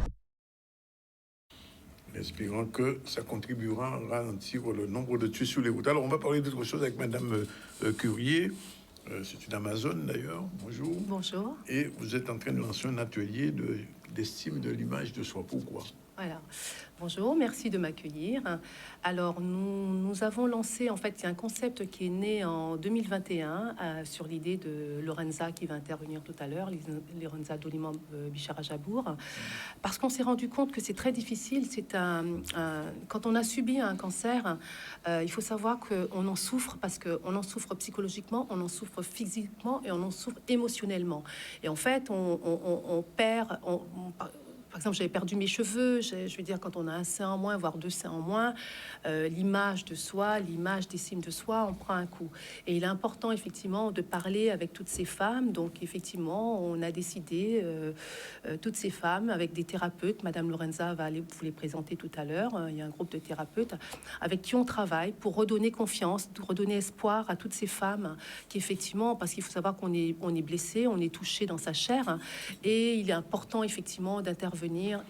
Espérant que ça contribuera à ralentir le nombre de tués sur les routes. Alors, on va parler d'autre chose avec Madame Curier. C'est une Amazone, d'ailleurs. Bonjour. Bonjour. Et vous êtes en train de lancer un atelier d'estime de l'image de soi. Pourquoi? Voilà. Bonjour, merci de m'accueillir. Alors, nous avons lancé, en fait, il y a un concept qui est né en 2021 sur l'idée de Lorenza qui va intervenir tout à l'heure, Lorenza Doliman Bichara-Jabour, parce qu'on s'est rendu compte que c'est très difficile. Quand on a subi un cancer, il faut savoir qu'on en souffre parce qu'on en souffre psychologiquement, on en souffre physiquement et on en souffre émotionnellement. Et en fait, on perd... Par exemple, j'avais perdu mes cheveux. Je veux dire, quand on a un sein en moins, voire 2 seins en moins, l'image de soi, l'image d'estime de soi, on prend un coup. Et il est important, effectivement, de parler avec toutes ces femmes. Donc, effectivement, on a décidé, toutes ces femmes, avec des thérapeutes. Madame Lorenza va aller vous les présenter tout à l'heure. Il y a un groupe de thérapeutes avec qui on travaille pour redonner confiance, redonner espoir à toutes ces femmes qui, effectivement, parce qu'il faut savoir qu'on est blessé, on est touché dans sa chair. Et il est important, effectivement, d'intervenir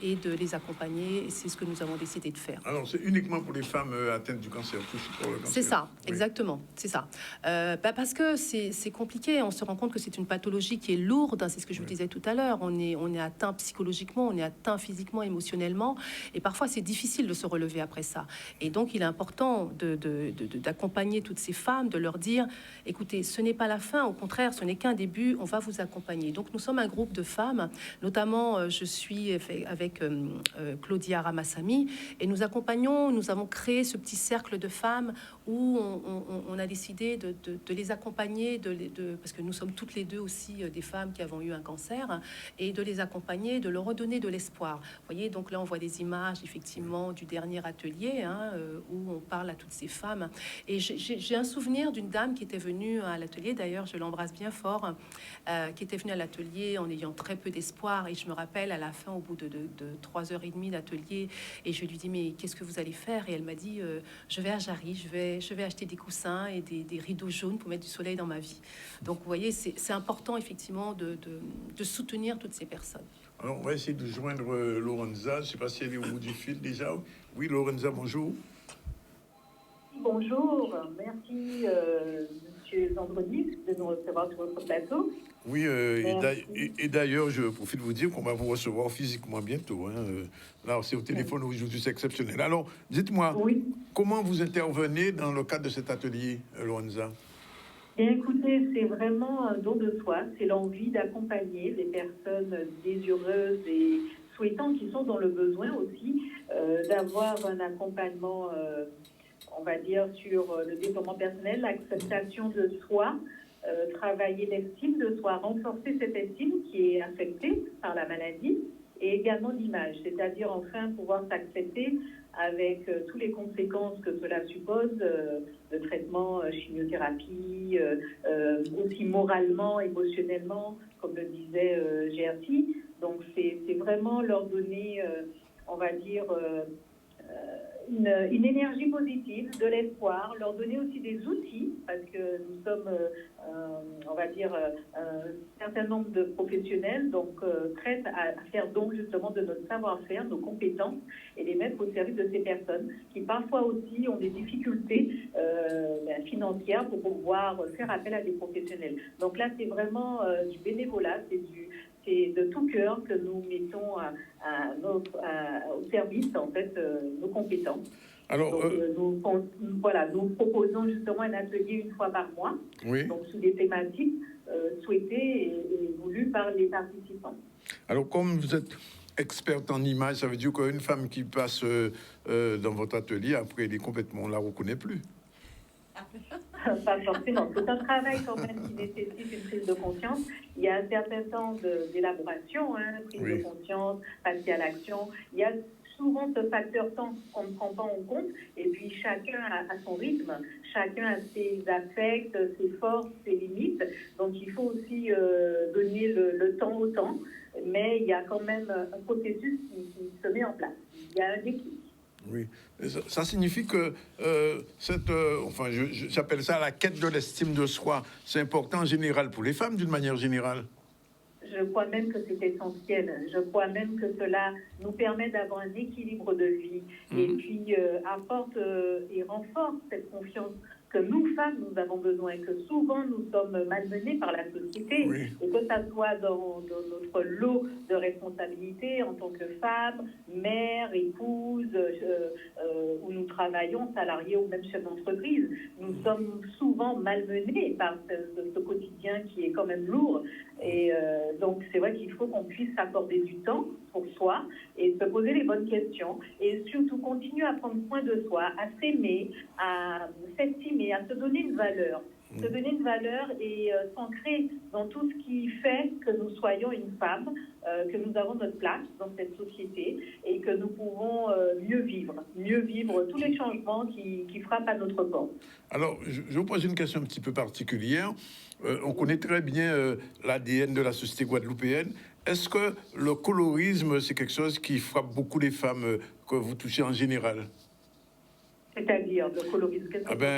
et de les accompagner. Et c'est ce que nous avons décidé de faire. Alors, c'est uniquement pour les femmes atteintes du cancer, pour le cancer. C'est ça, oui. Exactement, c'est ça. Parce que c'est compliqué, on se rend compte que c'est une pathologie qui est lourde, c'est ce que je vous disais tout à l'heure, on est atteint psychologiquement, on est atteint physiquement, émotionnellement, et parfois c'est difficile de se relever après ça. Et donc il est important d'accompagner toutes ces femmes, de leur dire, écoutez, ce n'est pas la fin, au contraire, ce n'est qu'un début, on va vous accompagner. Donc nous sommes un groupe de femmes, notamment je suis avec Claudia Ramassami, et nous accompagnons, nous avons créé ce petit cercle de femmes où on a décidé de les accompagner, parce que nous sommes toutes les deux aussi des femmes qui avons eu un cancer, et de les accompagner, de leur redonner de l'espoir. Vous voyez, donc là on voit des images effectivement du dernier atelier où on parle à toutes ces femmes. Et j'ai un souvenir d'une dame qui était venue à l'atelier, d'ailleurs je l'embrasse bien fort, qui était venue à l'atelier en ayant très peu d'espoir, et je me rappelle à la fin, au bout de 3h30 d'atelier, et je lui dis mais qu'est-ce que vous allez faire? Et elle m'a dit je vais à Jarry, je vais acheter des coussins et des rideaux jaunes pour mettre du soleil dans ma vie. Donc vous voyez, c'est important effectivement de soutenir toutes ces personnes. Alors on va essayer de joindre Lorenza. Je ne sais pas si elle est au bout du fil déjà. Oui, Lorenza, bonjour. Bonjour, merci Monsieur Vendredi de nous recevoir sur votre plateau. Oui, et d'ailleurs, je profite de vous dire qu'on va vous recevoir physiquement bientôt. Là, c'est au téléphone aujourd'hui, c'est exceptionnel. Alors, dites-moi, Comment vous intervenez dans le cadre de cet atelier, Lorenza? Bien, écoutez, c'est vraiment un don de soi, c'est l'envie d'accompagner les personnes désireuses et souhaitant qui sont dans le besoin aussi, d'avoir un accompagnement, on va dire, sur le développement personnel, l'acceptation de soi, travailler l'estime de soi, renforcer cette estime qui est affectée par la maladie, et également l'image, c'est-à-dire enfin pouvoir s'accepter avec toutes les conséquences que cela suppose, de traitement, chimiothérapie, aussi moralement, émotionnellement, comme le disait Gertie. Donc c'est vraiment leur donner, on va dire, une énergie positive, de l'espoir, leur donner aussi des outils, parce que nous sommes, on va dire, un certain nombre de professionnels, donc prêts à faire don justement de notre savoir-faire, nos compétences, et les mettre au service de ces personnes qui parfois aussi ont des difficultés financières pour pouvoir faire appel à des professionnels. Donc là, c'est vraiment du bénévolat, c'est de tout cœur que nous mettons au service, en fait, nos compétences. Alors, donc, nous proposons justement un atelier une fois par mois, oui. donc sous des thématiques souhaitées et voulues par les participants. Alors, comme vous êtes experte en images, ça veut dire qu'une femme qui passe dans votre atelier, après, elle est complètement, on la reconnaît plus. Pas forcément. C'est un travail quand même qui nécessite une prise de conscience. Il y a un certain temps d'élaboration, prise de conscience, passer à l'action. Il y a souvent ce facteur temps qu'on ne prend pas en compte. Et puis chacun a son rythme, chacun a ses affects, ses forces, ses limites. Donc il faut aussi donner le temps au temps. Mais il y a quand même un processus qui se met en place. Il y a un déclic. Oui, ça signifie que j'appelle ça la quête de l'estime de soi. C'est important en général pour les femmes, d'une manière générale. Je crois même que c'est essentiel. Je crois même que cela nous permet d'avoir un équilibre de vie et puis apporte et renforce cette confiance que nous, femmes, nous avons besoin, que souvent nous sommes malmenées par la société, et que ça soit dans notre lot de responsabilités en tant que femme, mère, épouse, où nous travaillons, salariés ou même chefs d'entreprise. Nous sommes souvent malmenées par ce quotidien qui est quand même lourd. Et donc, c'est vrai qu'il faut qu'on puisse accorder du temps pour soi et se poser les bonnes questions et surtout continuer à prendre soin de soi, à s'aimer, à s'estimer, à se donner une valeur. Se donner une valeur et s'ancrer dans tout ce qui fait que nous soyons une femme, que nous avons notre place dans cette société et que nous pouvons mieux vivre tous les changements qui frappent à notre porte. Alors, je vous pose une question un petit peu particulière. On connaît très bien l'ADN de la société guadeloupéenne. Est-ce que le colorisme, c'est quelque chose qui frappe beaucoup les femmes que vous touchez en général? C'est-à-dire le colorisme.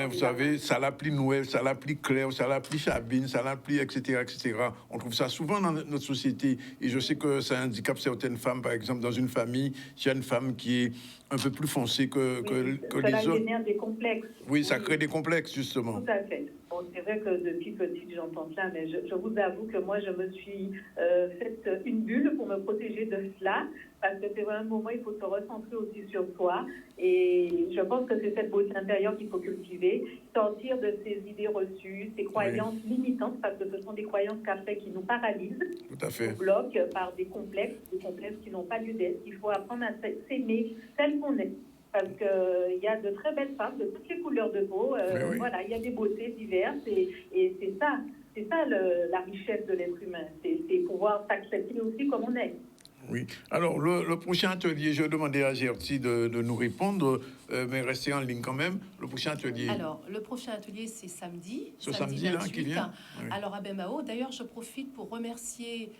Vous savez, ça l'appli Noël, ça l'appli Claire, ça l'appli Chabine, ça l'appli, etc., etc. On trouve ça souvent dans notre société. Et je sais que ça handicape certaines femmes. Par exemple, dans une famille, il y a une femme qui est un peu plus foncée que les autres. Ça génère des complexes. Oui, ça crée des complexes, justement. Tout à fait. Bon, c'est vrai que depuis petite, j'entends cela, mais je vous avoue que moi, je me suis faite une bulle pour me protéger de cela, parce que c'est vraiment un moment où il faut se recentrer aussi sur soi. Et je pense que c'est cette beauté intérieure qu'il faut cultiver, sortir de ces idées reçues, ces croyances limitantes, parce que ce sont des croyances qu'après qui nous paralysent, tout à fait, nous bloquent par des complexes qui n'ont pas lieu d'être. Il faut apprendre à s'aimer tel qu'on est. Parce qu'il y a de très belles femmes de toutes les couleurs de peau. Voilà, il y a des beautés diverses et c'est ça la richesse de l'être humain. C'est pouvoir s'accepter aussi comme on est. Oui. Alors, le prochain atelier, je vais demander à Gertie de nous répondre, mais restez en ligne quand même. Le prochain atelier. Alors, le prochain atelier, c'est samedi. Ce samedi là, qui vient. Oui. Alors, à Bemao, d'ailleurs, je profite pour remercier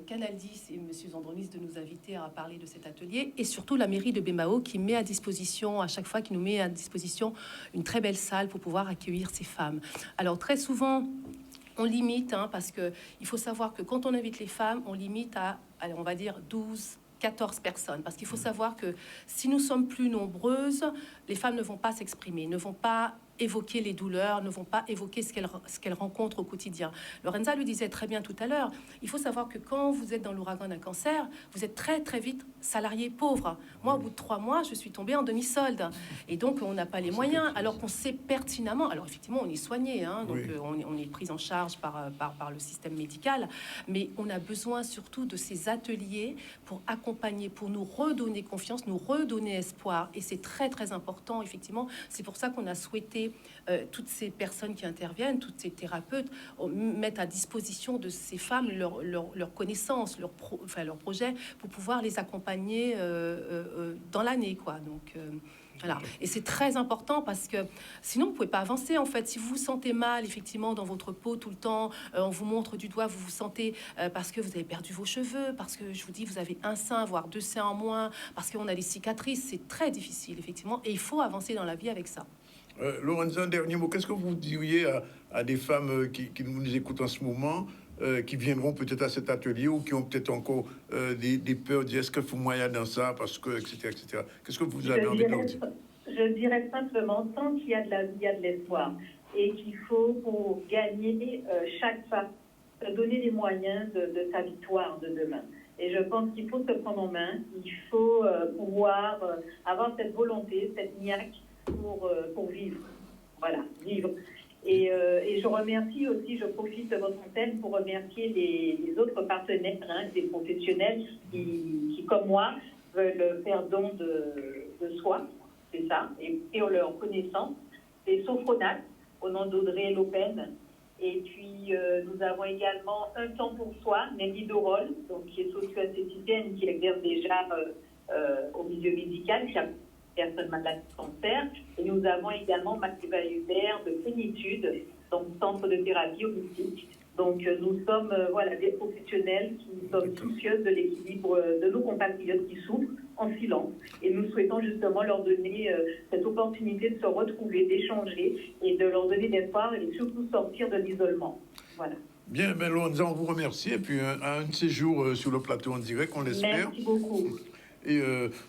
Canal 10 et M. Zandronis de nous inviter à parler de cet atelier et surtout la mairie de Bemao qui met à disposition, à chaque fois, qui nous met à disposition une très belle salle pour pouvoir accueillir ces femmes. Alors, très souvent, on limite, parce que il faut savoir que quand on invite les femmes, on limite à, on va dire, 12, 14 personnes. Parce qu'il faut savoir que si nous sommes plus nombreuses, les femmes ne vont pas s'exprimer, ne vont pas évoquer les douleurs, ne vont pas évoquer ce qu'elles rencontrent au quotidien. Lorenza le disait très bien tout à l'heure, il faut savoir que quand vous êtes dans l'ouragan d'un cancer, vous êtes très très vite salarié pauvre. Moi, au bout de 3 mois, je suis tombée en demi-solde. Et donc, on n'a pas les moyens, alors qu'on sait pertinemment... Alors, effectivement, on est soigné, hein, donc on est pris en charge par le système médical, mais on a besoin surtout de ces ateliers pour accompagner, pour nous redonner confiance, nous redonner espoir. Et c'est très, très important, effectivement. C'est pour ça qu'on a souhaité, toutes ces personnes qui interviennent, toutes ces thérapeutes, mettre à disposition de ces femmes leurs connaissances, leurs projets, pour pouvoir les accompagner dans l'année, quoi. Donc... Voilà. Et c'est très important parce que sinon vous pouvez pas avancer en fait. Si vous vous sentez mal effectivement dans votre peau tout le temps, on vous montre du doigt, vous vous sentez parce que vous avez perdu vos cheveux, parce que je vous dis vous avez un sein voire 2 seins en moins, parce qu'on a des cicatrices, c'est très difficile effectivement et il faut avancer dans la vie avec ça. Lorenza, un dernier mot. Qu'est-ce que vous diriez à des femmes qui nous écoutent en ce moment, qui viendront peut-être à cet atelier ou qui ont peut-être encore des peurs, dire est-ce qu'il faut moyen dans ça, parce que, etc., etc. Qu'est-ce que vous avez envie de leur dire? Je dirais simplement, tant qu'il y a de la vie, il y a de l'espoir. Et qu'il faut, pour gagner, chaque femme, donner les moyens de sa victoire de demain. Et je pense qu'il faut se prendre en main, il faut pouvoir avoir cette volonté, cette niaque pour vivre. Voilà, vivre. Et je remercie aussi, je profite de votre antenne pour remercier les autres partenaires, des professionnels qui, comme moi, veulent faire don de soi, c'est ça, et leur connaissance. C'est Sophronac, au nom d'Audrey Lopen. Et puis, nous avons également Un temps pour soi, Nelly Dorol, donc, qui est socio-esthéticienne, qui exerce déjà au milieu médical, qui a personnes malades de cancer. Et nous avons également Mathilda Hubert de Plénitude, donc centre de thérapie holistique. Donc nous sommes des professionnels qui sommes soucieuses de l'équilibre de nos compatriotes qui souffrent en silence. Et nous souhaitons justement leur donner cette opportunité de se retrouver, d'échanger et de leur donner l'espoir et surtout sortir de l'isolement. Voilà. Bien, ben Lorenza, on vous remercie. Et puis un de ces jours sur le plateau en direct, on l'espère. Merci beaucoup. Et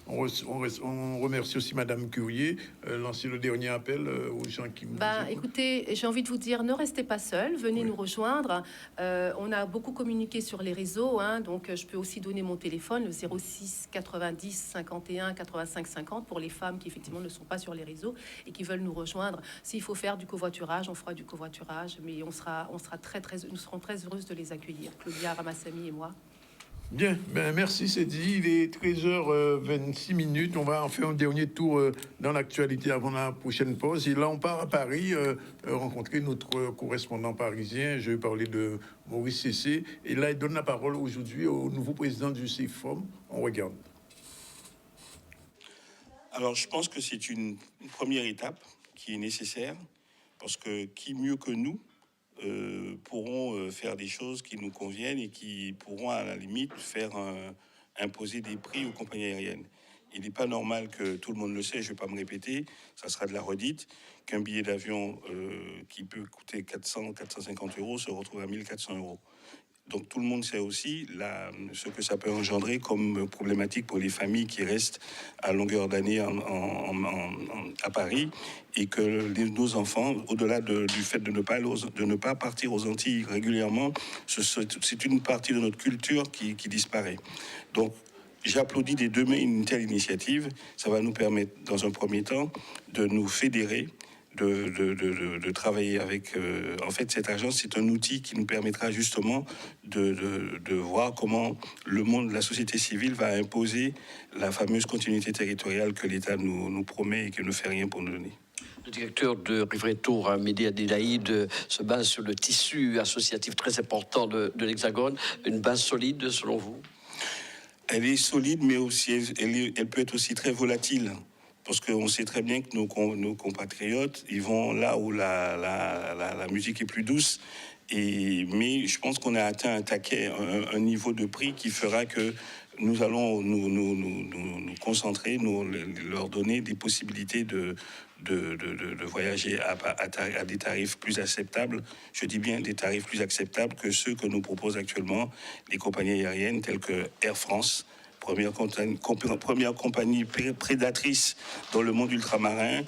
on remercie aussi Madame Curier, lancer le dernier appel aux gens qui nous écoutez, j'ai envie de vous dire, ne restez pas seuls, venez nous rejoindre. On a beaucoup communiqué sur les réseaux, donc je peux aussi donner mon téléphone, le 06 90 51 85 50, pour les femmes qui effectivement ne sont pas sur les réseaux et qui veulent nous rejoindre. S'il faut faire du covoiturage, on fera du covoiturage, mais nous serons très heureuses de les accueillir, Claudia Ramassami et moi. Bien, ben merci, c'est dit. Il est 13h26. On va en faire un dernier tour dans l'actualité avant la prochaine pause. Et là, on part à Paris rencontrer notre correspondant parisien. Je vais parler de Maurice Cessé. Et là, il donne la parole aujourd'hui au nouveau président du CIFOM. On regarde. Alors, je pense que c'est une première étape qui est nécessaire parce que qui mieux que nous pourront faire des choses qui nous conviennent et qui pourront à la limite faire imposer des prix aux compagnies aériennes. Il n'est pas normal que tout le monde le sait, je ne vais pas me répéter, ça sera de la redite, qu'un billet d'avion qui peut coûter 400-450 euros se retrouve à 1400 euros. Donc tout le monde sait aussi ce que ça peut engendrer comme problématique pour les familles qui restent à longueur d'année à Paris et que nos enfants, au-delà du fait de ne pas partir aux Antilles régulièrement, c'est une partie de notre culture qui disparaît. Donc j'applaudis des deux mains une telle initiative. Ça va nous permettre, dans un premier temps, de nous fédérer, de travailler avec... en fait, cette agence, c'est un outil qui nous permettra justement de voir comment le monde, la société civile va imposer la fameuse continuité territoriale que l'État nous promet et qui ne fait rien pour nous donner. Le directeur de Rivetour, Mehdi Adelaïde, se base sur le tissu associatif très important de l'Hexagone. Une base solide, selon vous? Elle est solide, mais aussi elle peut être aussi très volatile. Parce qu'on sait très bien que nos compatriotes, ils vont là où la musique est plus douce. Mais je pense qu'on a atteint un taquet, un niveau de prix qui fera que nous allons nous concentrer, leur donner des possibilités de voyager à des tarifs plus acceptables. Je dis bien des tarifs plus acceptables que ceux que nous proposent actuellement les compagnies aériennes telles que Air France, première compagnie prédatrice dans le monde ultramarin.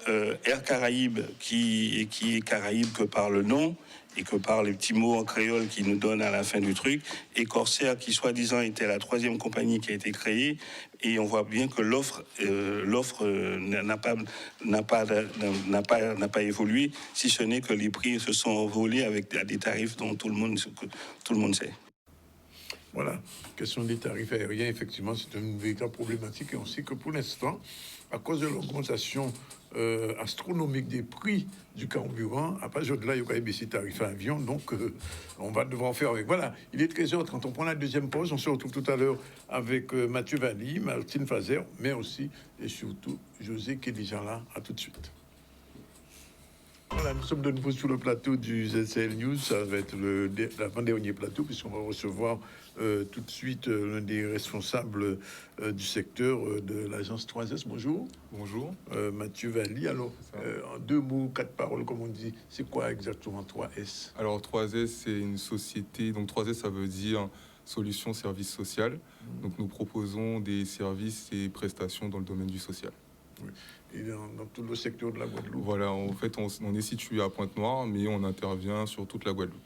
Air Caraïbes, qui est Caraïbes que par le nom et que par les petits mots en créole qui nous donnent à la fin du truc, et Corsair, qui soi-disant était la 3e compagnie qui a été créée, et on voit bien que l'offre n'a pas évolué, si ce n'est que les prix se sont envolés à des tarifs dont tout le monde sait. Voilà, question des tarifs aériens, effectivement, c'est une véritable problématique. Et on sait que pour l'instant, à cause de l'augmentation astronomique des prix du carburant, à partir de là, il y aura baissé les tarifs à avion, donc on va devoir faire avec. Voilà, il est 13h30, on prend la deuxième pause, on se retrouve tout à l'heure avec Mathieu Valli, Martine Fazer, mais aussi et surtout José qui est déjà là. À tout de suite. Voilà, nous sommes de nouveau sur le plateau du ZCL News. Ça va être l'avant-dernier plateau, puisqu'on va recevoir tout de suite l'un des responsables du secteur de l'agence 3S. Bonjour. Bonjour. Mathieu Valli. Alors, en 2 mots, 4 paroles, comme on dit, c'est quoi exactement 3S? Alors, 3S, c'est une société. Donc, 3S, ça veut dire Solutions Services Social. Donc, nous proposons des services et prestations dans le domaine du social. Oui. Et dans tout le secteur de la Guadeloupe. Voilà, en fait, on est situé à Pointe-Noire, mais on intervient sur toute la Guadeloupe.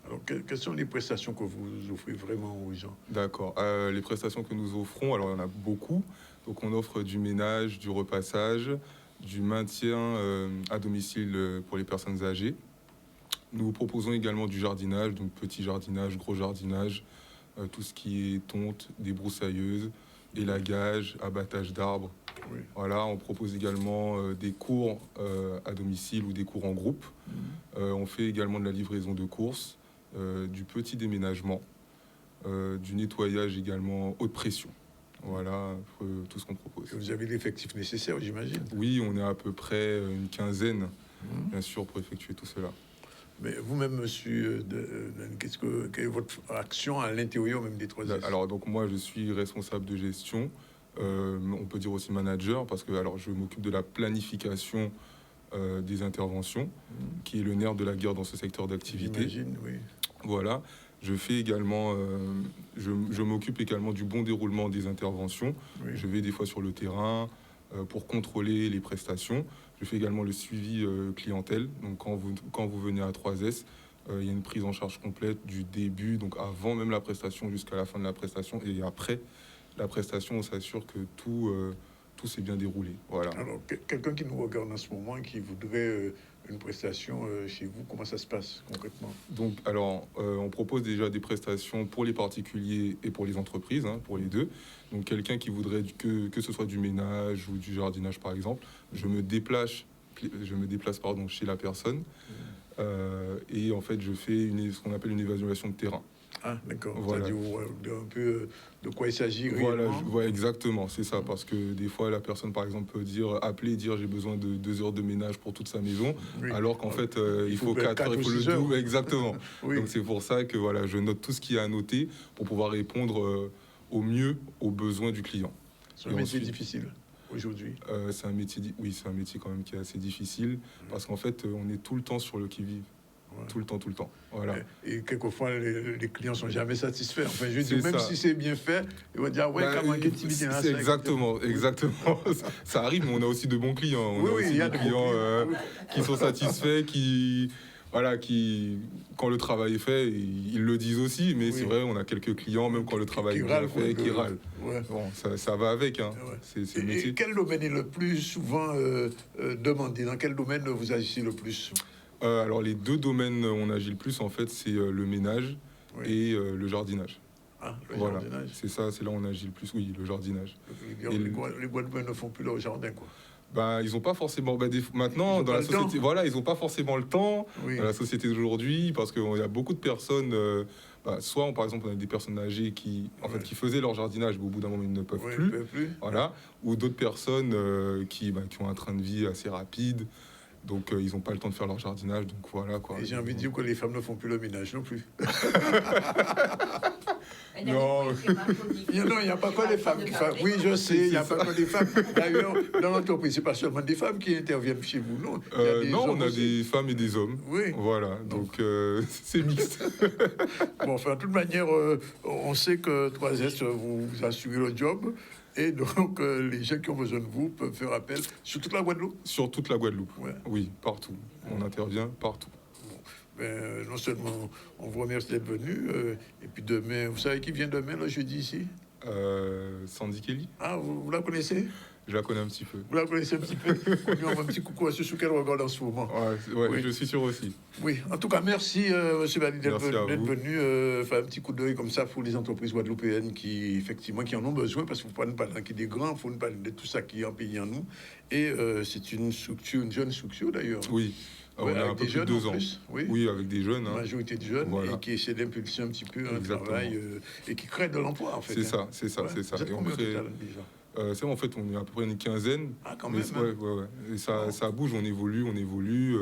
Alors, quelles sont les prestations que vous offrez vraiment aux gens? D'accord. Les prestations que nous offrons, alors il y en a beaucoup. Donc, on offre du ménage, du repassage, du maintien à domicile pour les personnes âgées. Nous proposons également du jardinage, donc petit jardinage, gros jardinage, tout ce qui est tonte, débroussailleuse, élagage, abattage d'arbres. Oui. Voilà, on propose également des cours à domicile ou des cours en groupe. On fait également de la livraison de courses, du petit déménagement, du nettoyage également haute pression. Voilà tout ce qu'on propose. Et vous avez l'effectif nécessaire, j'imagine? Oui, on est à peu près une quinzaine, bien sûr, pour effectuer tout cela. Mais vous-même, monsieur, quelle est votre action à l'intérieur même des 3S? Alors, donc moi, je suis responsable de gestion. On peut dire aussi manager, parce que alors, je m'occupe de la planification des interventions, qui est le nerf de la guerre dans ce secteur d'activité. J'imagine, oui. Voilà. Je fais également, je m'occupe également du bon déroulement des interventions. Oui. Je vais des fois sur le terrain pour contrôler les prestations. Je fais également le suivi clientèle. Donc quand vous venez à 3S, il y a une prise en charge complète du début, donc avant même la prestation jusqu'à la fin de la prestation, et après la prestation, on s'assure que tout s'est bien déroulé. Voilà. Alors, quelqu'un qui nous regarde en ce moment et qui voudrait une prestation chez vous, comment ça se passe concrètement? Donc, alors, on propose déjà des prestations pour les particuliers et pour les entreprises, pour les deux. Donc, quelqu'un qui voudrait que ce soit du ménage ou du jardinage, par exemple, je me déplace chez la personne et en fait, je fais ce qu'on appelle une évaluation de terrain. Ah, d'accord. Voilà. C'est-à-dire un peu de quoi il s'agit. Voilà, exactement, c'est ça. Parce que des fois, la personne, par exemple, peut appeler et dire j'ai besoin de 2 heures de ménage pour toute sa maison, oui. alors qu'en fait, il faut 4 heures, il faut le double. Exactement. Oui. Donc, c'est pour ça que voilà, je note tout ce qu'il y a à noter pour pouvoir répondre au mieux aux besoins du client. C'est un métier difficile aujourd'hui. C'est un métier quand même qui est assez difficile parce qu'en fait, on est tout le temps sur le qui-vive. Ouais. Tout le temps. Voilà. Et quelquefois, les clients sont jamais satisfaits. Enfin, je veux dire, même si c'est bien fait, ils vont dire, ouais, comment c'est exactement. Ça arrive, mais on a aussi de bons clients. On a aussi des clients qui sont satisfaits, quand le travail est fait, ils le disent aussi, mais c'est vrai, on a quelques clients, même quand le travail est bien fait, qui râlent. Ouais. Bon, ça va avec, hein. Ouais. C'est le métier. Et quel domaine est le plus souvent demandé? Dans quel domaine vous agissez le plus? Alors, les 2 domaines où on agit le plus, en fait, c'est le ménage et le jardinage. Ah, le jardinage. C'est ça, c'est là où on agit le plus, oui, le jardinage. Les Guadeloupéens ne font plus leur jardin, quoi. Ils n'ont pas forcément... maintenant, dans la société... Voilà, ils n'ont pas forcément le temps dans la société d'aujourd'hui, parce qu'il y a beaucoup de personnes... soit, par exemple, on a des personnes âgées qui faisaient leur jardinage, mais au bout d'un moment, ils ne peuvent plus. Voilà. Ou d'autres personnes qui ont un train de vie assez rapide. Donc, ils n'ont pas le temps de faire leur jardinage. Donc, voilà, quoi. Et j'ai envie de dire que les femmes ne font plus le ménage non plus. Non. Il n'y a pas que les femmes qui font. Oui, je sais, il n'y a pas que des femmes. D'ailleurs, dans l'entreprise, ce n'est pas seulement des femmes qui interviennent chez vous, non? Non, on a des femmes et des hommes. Oui. Voilà, donc c'est mixte. Bon, enfin, de toute manière, on sait que 3S, vous assurez le job. Et donc, les gens qui ont besoin de vous peuvent faire appel sur toute la Guadeloupe? Sur toute la Guadeloupe, ouais. Oui, partout. On intervient partout. Non seulement on vous remercie d'être venu, et puis demain, vous savez qui vient demain, le jeudi ici? Sandy Kelly. Ah, vous la connaissez? Je la connais un petit peu. Vous la connaissez un petit peu? On lui envoie un petit coucou à ceux sous quel regard en ce moment. Ouais, oui. Je suis sûr aussi. Oui, en tout cas, merci, M. Bali, d'être venu faire un petit coup d'œil comme ça pour les entreprises guadeloupéennes qui, effectivement, qui en ont besoin, parce qu'il ne faut pas nous parler qui des grands, il faut nous parler de tout ça qui est en pays en nous. Et c'est une structure, une jeune structure d'ailleurs. Oui. Ouais, on a un peu plus de 2 ans. Oui, avec des jeunes. La majorité de jeunes, voilà. Et qui essaient d'impulser un petit peu un travail et qui créent de l'emploi, en fait. C'est ça. Et on c'est en fait, on est à peu près une quinzaine. Ah, quand même. Et ça bouge, on évolue.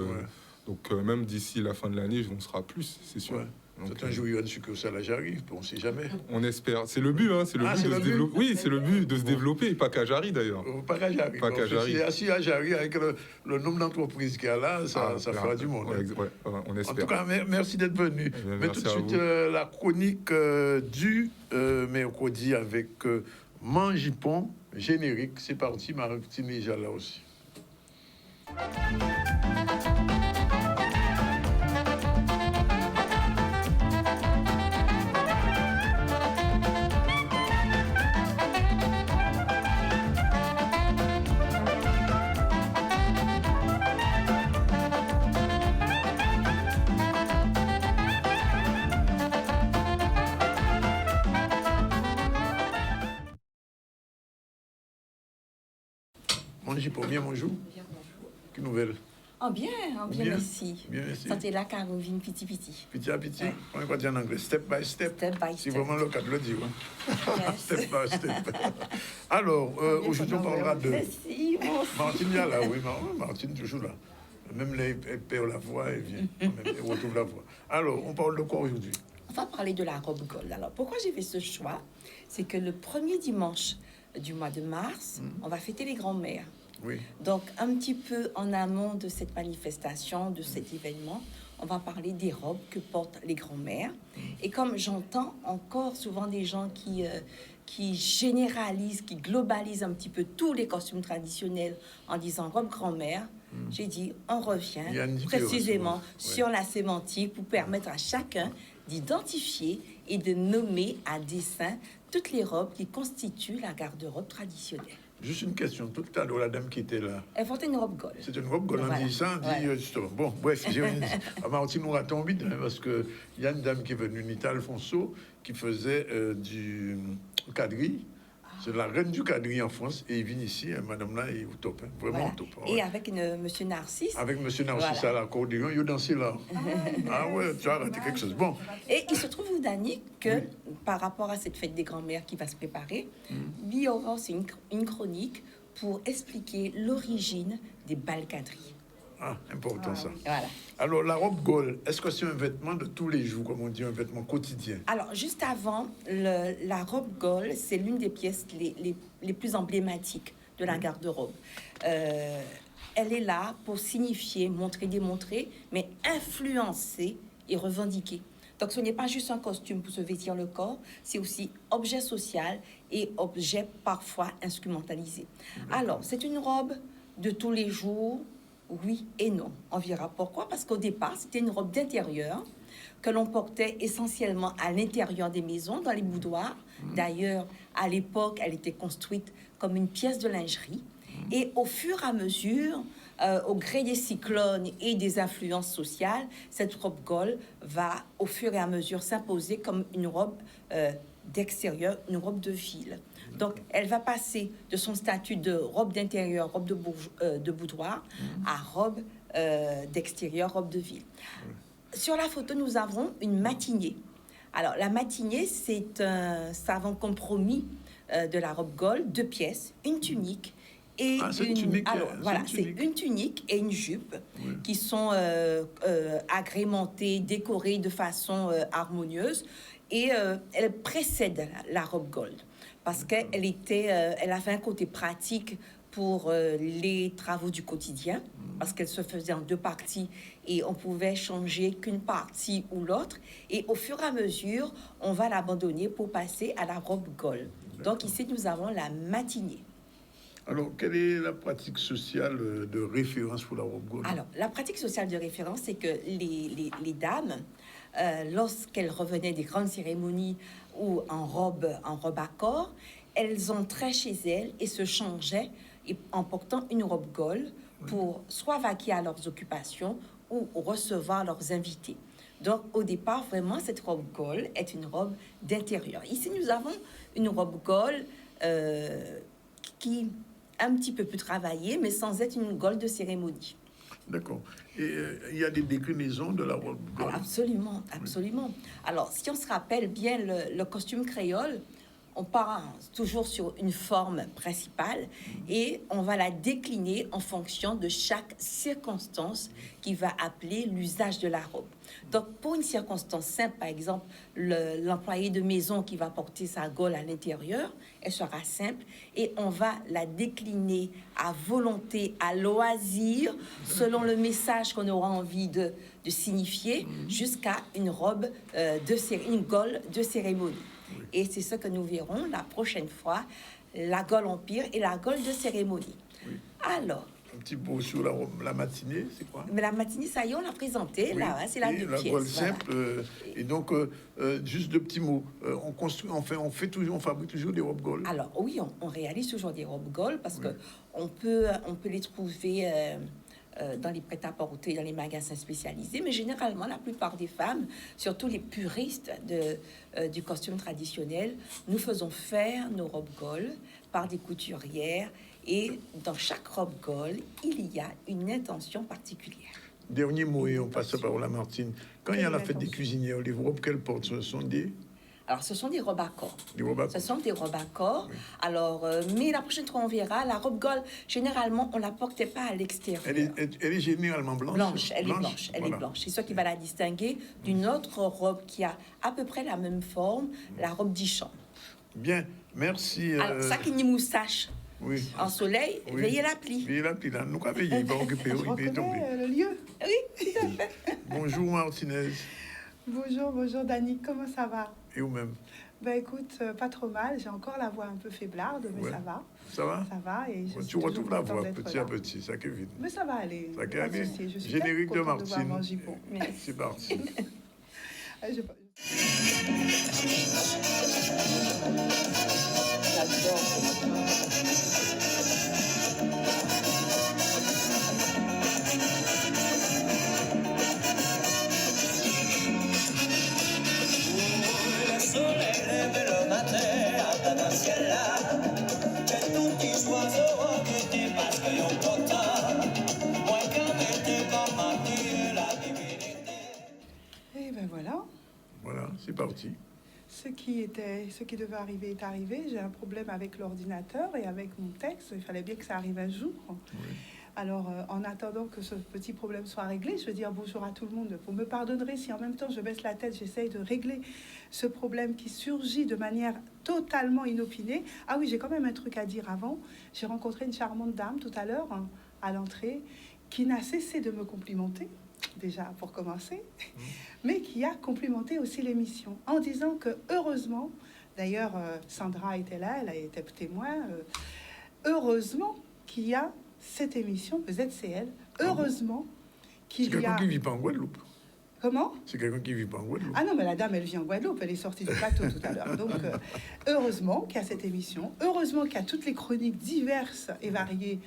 Donc, même d'ici la fin de l'année, on sera plus, c'est sûr. Ouais. C'est un jour, il y a une succursale à Jarry, on ne sait jamais. On espère. C'est le but, hein. C'est le but de se développer. Oui, c'est le but de se développer, pas qu'à Jarry d'ailleurs. Pas qu'à Jarry. Pas qu'à Jarry. C'est assis à Jarry, avec le nombre d'entreprises qu'il y a là, ça fera du monde. On espère. En tout cas, merci d'être venu. Mais tout de suite, la chronique du mercredi avec Mangipon, générique. C'est parti, Martine est déjà là aussi. Bien, bonjour. Quelle nouvelle? Bien, merci. Bien, merci. Santé la Caroline, petit. Petit à petit. On va dire en anglais, step by step. C'est vraiment le cas de le dire. Step by step. Alors, aujourd'hui, on parlera de... Merci, Martine est là, oui. Martine toujours là. Même là, elle perd la voix, elle vient. Elle retrouve la voix. Alors, on parle de quoi aujourd'hui? On va parler de la robe gold. Alors, pourquoi j'ai fait ce choix? C'est que le premier dimanche du mois de mars, on va fêter les grands-mères. Oui. Donc, un petit peu en amont de cette manifestation, de cet événement, on va parler des robes que portent les grands-mères. Et comme j'entends encore souvent des gens qui généralisent, qui globalisent un petit peu tous les costumes traditionnels en disant robe grand-mère, j'ai dit, on revient précisément sur la sémantique pour permettre à chacun d'identifier et de nommer à dessein toutes les robes qui constituent la garde-robe traditionnelle. Juste une question. Tout à l'heure, la dame qui était là... Elle portait une robe gold. C'est une robe gold, on dit ça, justement. Bon, bref, Martine nous raton vite, parce qu'il y a une dame qui est venue, Nita Alfonso, qui faisait du quadrille. C'est la reine du quadrille en France. Et il vient ici, madame là, il est au top. Vraiment au top. Et avec monsieur Narcisse. Avec monsieur Narcisse à l'accordéon, il a dansé là. Ah ouais, tu as raté quelque chose. Bon. Et il se trouve, Dani, que par rapport à cette fête des grands-mères qui va se préparer, il y aura aussi une chronique pour expliquer l'origine des bals quadrilles. Ah, important ça. Voilà. Alors, la robe gold, est-ce que c'est un vêtement de tous les jours, comme on dit, un vêtement quotidien? Alors, juste avant, la robe gold, c'est l'une des pièces les plus emblématiques de la garde-robe. Elle est là pour signifier, montrer, démontrer, mais influencer et revendiquer. Donc, ce n'est pas juste un costume pour se vêtir le corps, c'est aussi objet social et objet parfois instrumentalisé. Alors, c'est une robe de tous les jours. Oui et non. On verra pourquoi. Parce qu'au départ, c'était une robe d'intérieur que l'on portait essentiellement à l'intérieur des maisons, dans les boudoirs. D'ailleurs, à l'époque, elle était construite comme une pièce de lingerie. Et au fur et à mesure, au gré des cyclones et des influences sociales, cette robe gold va au fur et à mesure s'imposer comme une robe d'extérieur, une robe de ville. Donc, elle va passer de son statut de robe d'intérieur, robe de boudoir, à robe d'extérieur, robe de ville. Sur la photo, nous avons une matinée. Alors, la matinée, c'est un savant compromis de la robe gold, 2 pièces, une tunique et une tunique et une jupe qui sont agrémentées, décorées de façon harmonieuse. Et elle précède la robe gold parce qu'elle elle avait un côté pratique pour les travaux du quotidien, parce qu'elle se faisait en 2 parties et on pouvait changer qu'une partie ou l'autre. Et au fur et à mesure, on va l'abandonner pour passer à la robe gold. Donc ici, nous avons la matinée. Alors, quelle est la pratique sociale de référence pour la robe gold? Alors, la pratique sociale de référence, c'est que les dames, lorsqu'elles revenaient des grandes cérémonies ou en robe à corps, elles entraient chez elles et se changeaient en portant une robe gold pour soit vaquer à leurs occupations ou recevoir leurs invités. Donc, au départ, vraiment, cette robe gold est une robe d'intérieur. Ici, nous avons une robe gold qui est un petit peu plus travaillée, mais sans être une gold de cérémonie. D'accord. Et il y a des déclinaisons de la robe gold? Absolument, absolument. Alors, si on se rappelle bien le costume créole, on part toujours sur une forme principale et on va la décliner en fonction de chaque circonstance qui va appeler l'usage de la robe. Donc, pour une circonstance simple, par exemple, l'employé de maison qui va porter sa gaule à l'intérieur, elle sera simple et on va la décliner à volonté, à loisir, selon le message qu'on aura envie de signifier, jusqu'à une robe, une gaule de cérémonie. Et c'est ce que nous verrons la prochaine fois, la gaule empire et la gaule de cérémonie. Oui. Alors... Un petit mot sur la matinée, c'est quoi? Mais la matinée, ça y est, on l'a présentée, oui. Là, c'est la deux pièces. La gaule simple. Et donc, juste 2 petits mots. On construit, on fabrique toujours des robes gold. Alors, oui, on réalise toujours des robes gold parce que on peut les trouver... dans les prêt-à-porter, dans les magasins spécialisés, mais généralement, la plupart des femmes, surtout les puristes du costume traditionnel, nous faisons faire nos robes gold par des couturières et dans chaque robe gold, il y a une intention particulière. Dernier mot et on passe par la Martine. Quand il y a la fête des cuisinières, les robes qu'elles portent, ce sont des... Alors, ce sont des robes à corps. Ce sont des robes à corps. Oui. Alors, mais la prochaine fois, on verra. La robe gold, généralement, on ne la portait pas à l'extérieur. Elle est généralement blanche. Elle est blanche. C'est ça qui va la distinguer d'une autre robe qui a à peu près la même forme, la robe d'Ichamp. Bien, merci. Alors, ça qui n'y moustache. Oui. En soleil, veillez la pli. Veillez la pli, là. Nous, veillez, il va occuper. Je reconnais le lieu. Oui, tout à fait. Bonjour, Martinez. Bonjour, Dani. Comment ça va? Et vous-même? Ben écoute, pas trop mal. J'ai encore la voix un peu faiblarde, mais ça va. Ça va? Ça va. Et tu retrouves la voix petit à petit, ça qui est vite. Mais ça va aller. Ça qui est aller. Générique de Martine. C'est parti. Et ben voilà. Voilà, c'est parti. Ce qui devait arriver est arrivé. J'ai un problème avec l'ordinateur et avec mon texte. Il fallait bien que ça arrive un jour. Oui. Alors, en attendant que ce petit problème soit réglé, je veux dire bonjour à tout le monde. Vous me pardonnerez si en même temps je baisse la tête, j'essaye de régler ce problème qui surgit de manière totalement inopinée. Ah oui, j'ai quand même un truc à dire avant. J'ai rencontré une charmante dame tout à l'heure à l'entrée qui n'a cessé de me complimenter, déjà pour commencer, mais qui a complimenté aussi l'émission en disant que heureusement, d'ailleurs Sandra était là, elle a été témoin, heureusement qu'il y a cette émission, ZCL, heureusement qu'il y a... C'est quelqu'un qui vit pas en Guadeloupe. Comment? C'est quelqu'un qui vit pas en Guadeloupe. Ah non, mais la dame, elle vit en Guadeloupe, elle est sortie du plateau tout à l'heure. Donc, heureusement qu'il y a cette émission, heureusement qu'il y a toutes les chroniques diverses et variées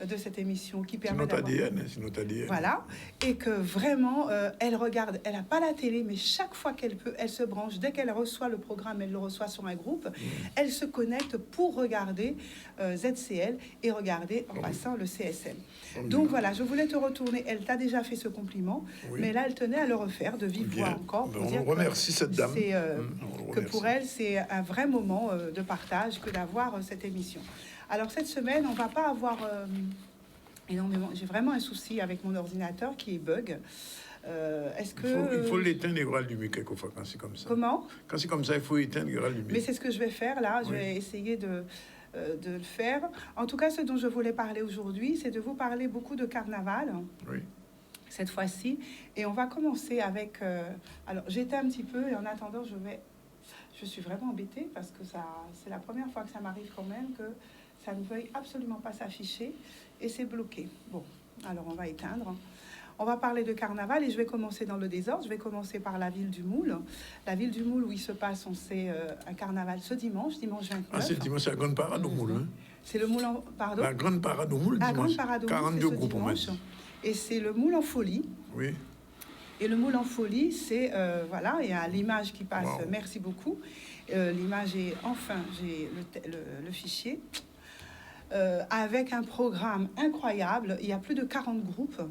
de cette émission qui permet d'avoir... C'est notre ADN. Voilà, et que vraiment, elle regarde, elle n'a pas la télé, mais chaque fois qu'elle peut, elle se branche. Dès qu'elle reçoit le programme, elle le reçoit sur un groupe, elle se connecte pour regarder ZCL et regarder en passant le CSM. Donc voilà, je voulais te retourner. Elle t'a déjà fait ce compliment, mais là, elle tenait à le refaire de vive voix encore. Pour dire remercie cette dame. Que pour elle, c'est un vrai moment de partage que d'avoir cette émission. Alors cette semaine, on va pas avoir énormément. J'ai vraiment un souci avec mon ordinateur qui est bug. Est-ce que... Il faut l'éteindre, il y aura le lumière quelquefois quand c'est comme ça. Comment? Quand c'est comme ça, il faut éteindre, il y aura le lumière. Mais c'est ce que je vais faire là. Je Oui. vais essayer de le faire. En tout cas, ce dont je voulais parler aujourd'hui, c'est de vous parler beaucoup de carnaval. Oui. Cette fois-ci. Et on va commencer avec... alors, j'étais un petit peu, et en attendant, je suis vraiment embêtée parce que c'est la première fois que ça m'arrive quand même que ça ne veuille absolument pas s'afficher et c'est bloqué. Bon, alors on va éteindre. On va parler de carnaval et je vais commencer dans le désordre. Je vais commencer par la ville du Moule. La ville du Moule où il se passe, on sait, un carnaval ce dimanche 29. Ah, c'est le dimanche, c'est la grande parade au Moule. Hein. C'est le Moule en... Pardon? La grande parade au Moule, la dimanche. grande parade au Moule, 42 c'est ce groupes, on m'a dimanche. dit. Et c'est le Moule en folie. Oui. Et le Moule en folie, c'est, voilà, il y a l'image qui passe, Wow. merci beaucoup. L'image est, enfin, j'ai le fichier. Avec un programme incroyable. Il y a plus de 40 groupes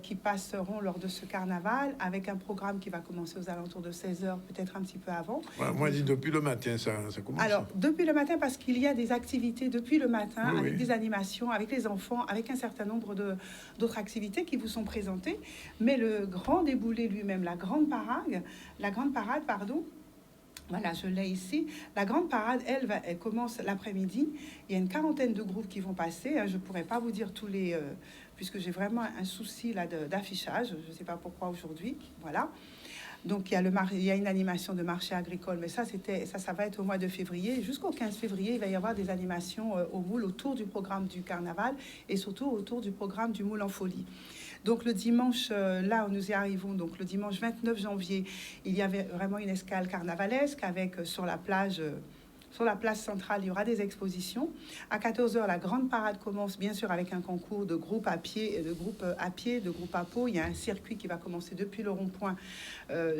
qui passeront lors de ce carnaval, avec un programme qui va commencer aux alentours de 16h, peut-être un petit peu avant. Ouais, moi, je dis depuis le matin, ça commence. Alors, depuis le matin, parce qu'il y a des activités depuis le matin, Oui, avec oui. des animations, avec les enfants, avec un certain nombre d'autres activités qui vous sont présentées. Mais le grand déboulé lui-même, la grande parade, pardon, voilà, je l'ai ici. La grande parade, elle commence l'après-midi. Il y a une quarantaine de groupes qui vont passer. Je ne pourrais pas vous dire tous les... puisque j'ai vraiment un souci là d'affichage. Je ne sais pas pourquoi aujourd'hui. Voilà. Donc, il y a une animation de marché agricole. Mais ça va être au mois de février. Jusqu'au 15 février, il va y avoir des animations au Moule autour du programme du carnaval et surtout autour du programme du Moule en folie. Donc le dimanche, là où nous y arrivons, donc le dimanche 29 janvier, il y avait vraiment une escale carnavalesque avec sur la place centrale, il y aura des expositions. À 14h, la grande parade commence, bien sûr, avec un concours de groupes à pied, de groupes à peau. Il y a un circuit qui va commencer depuis le rond-point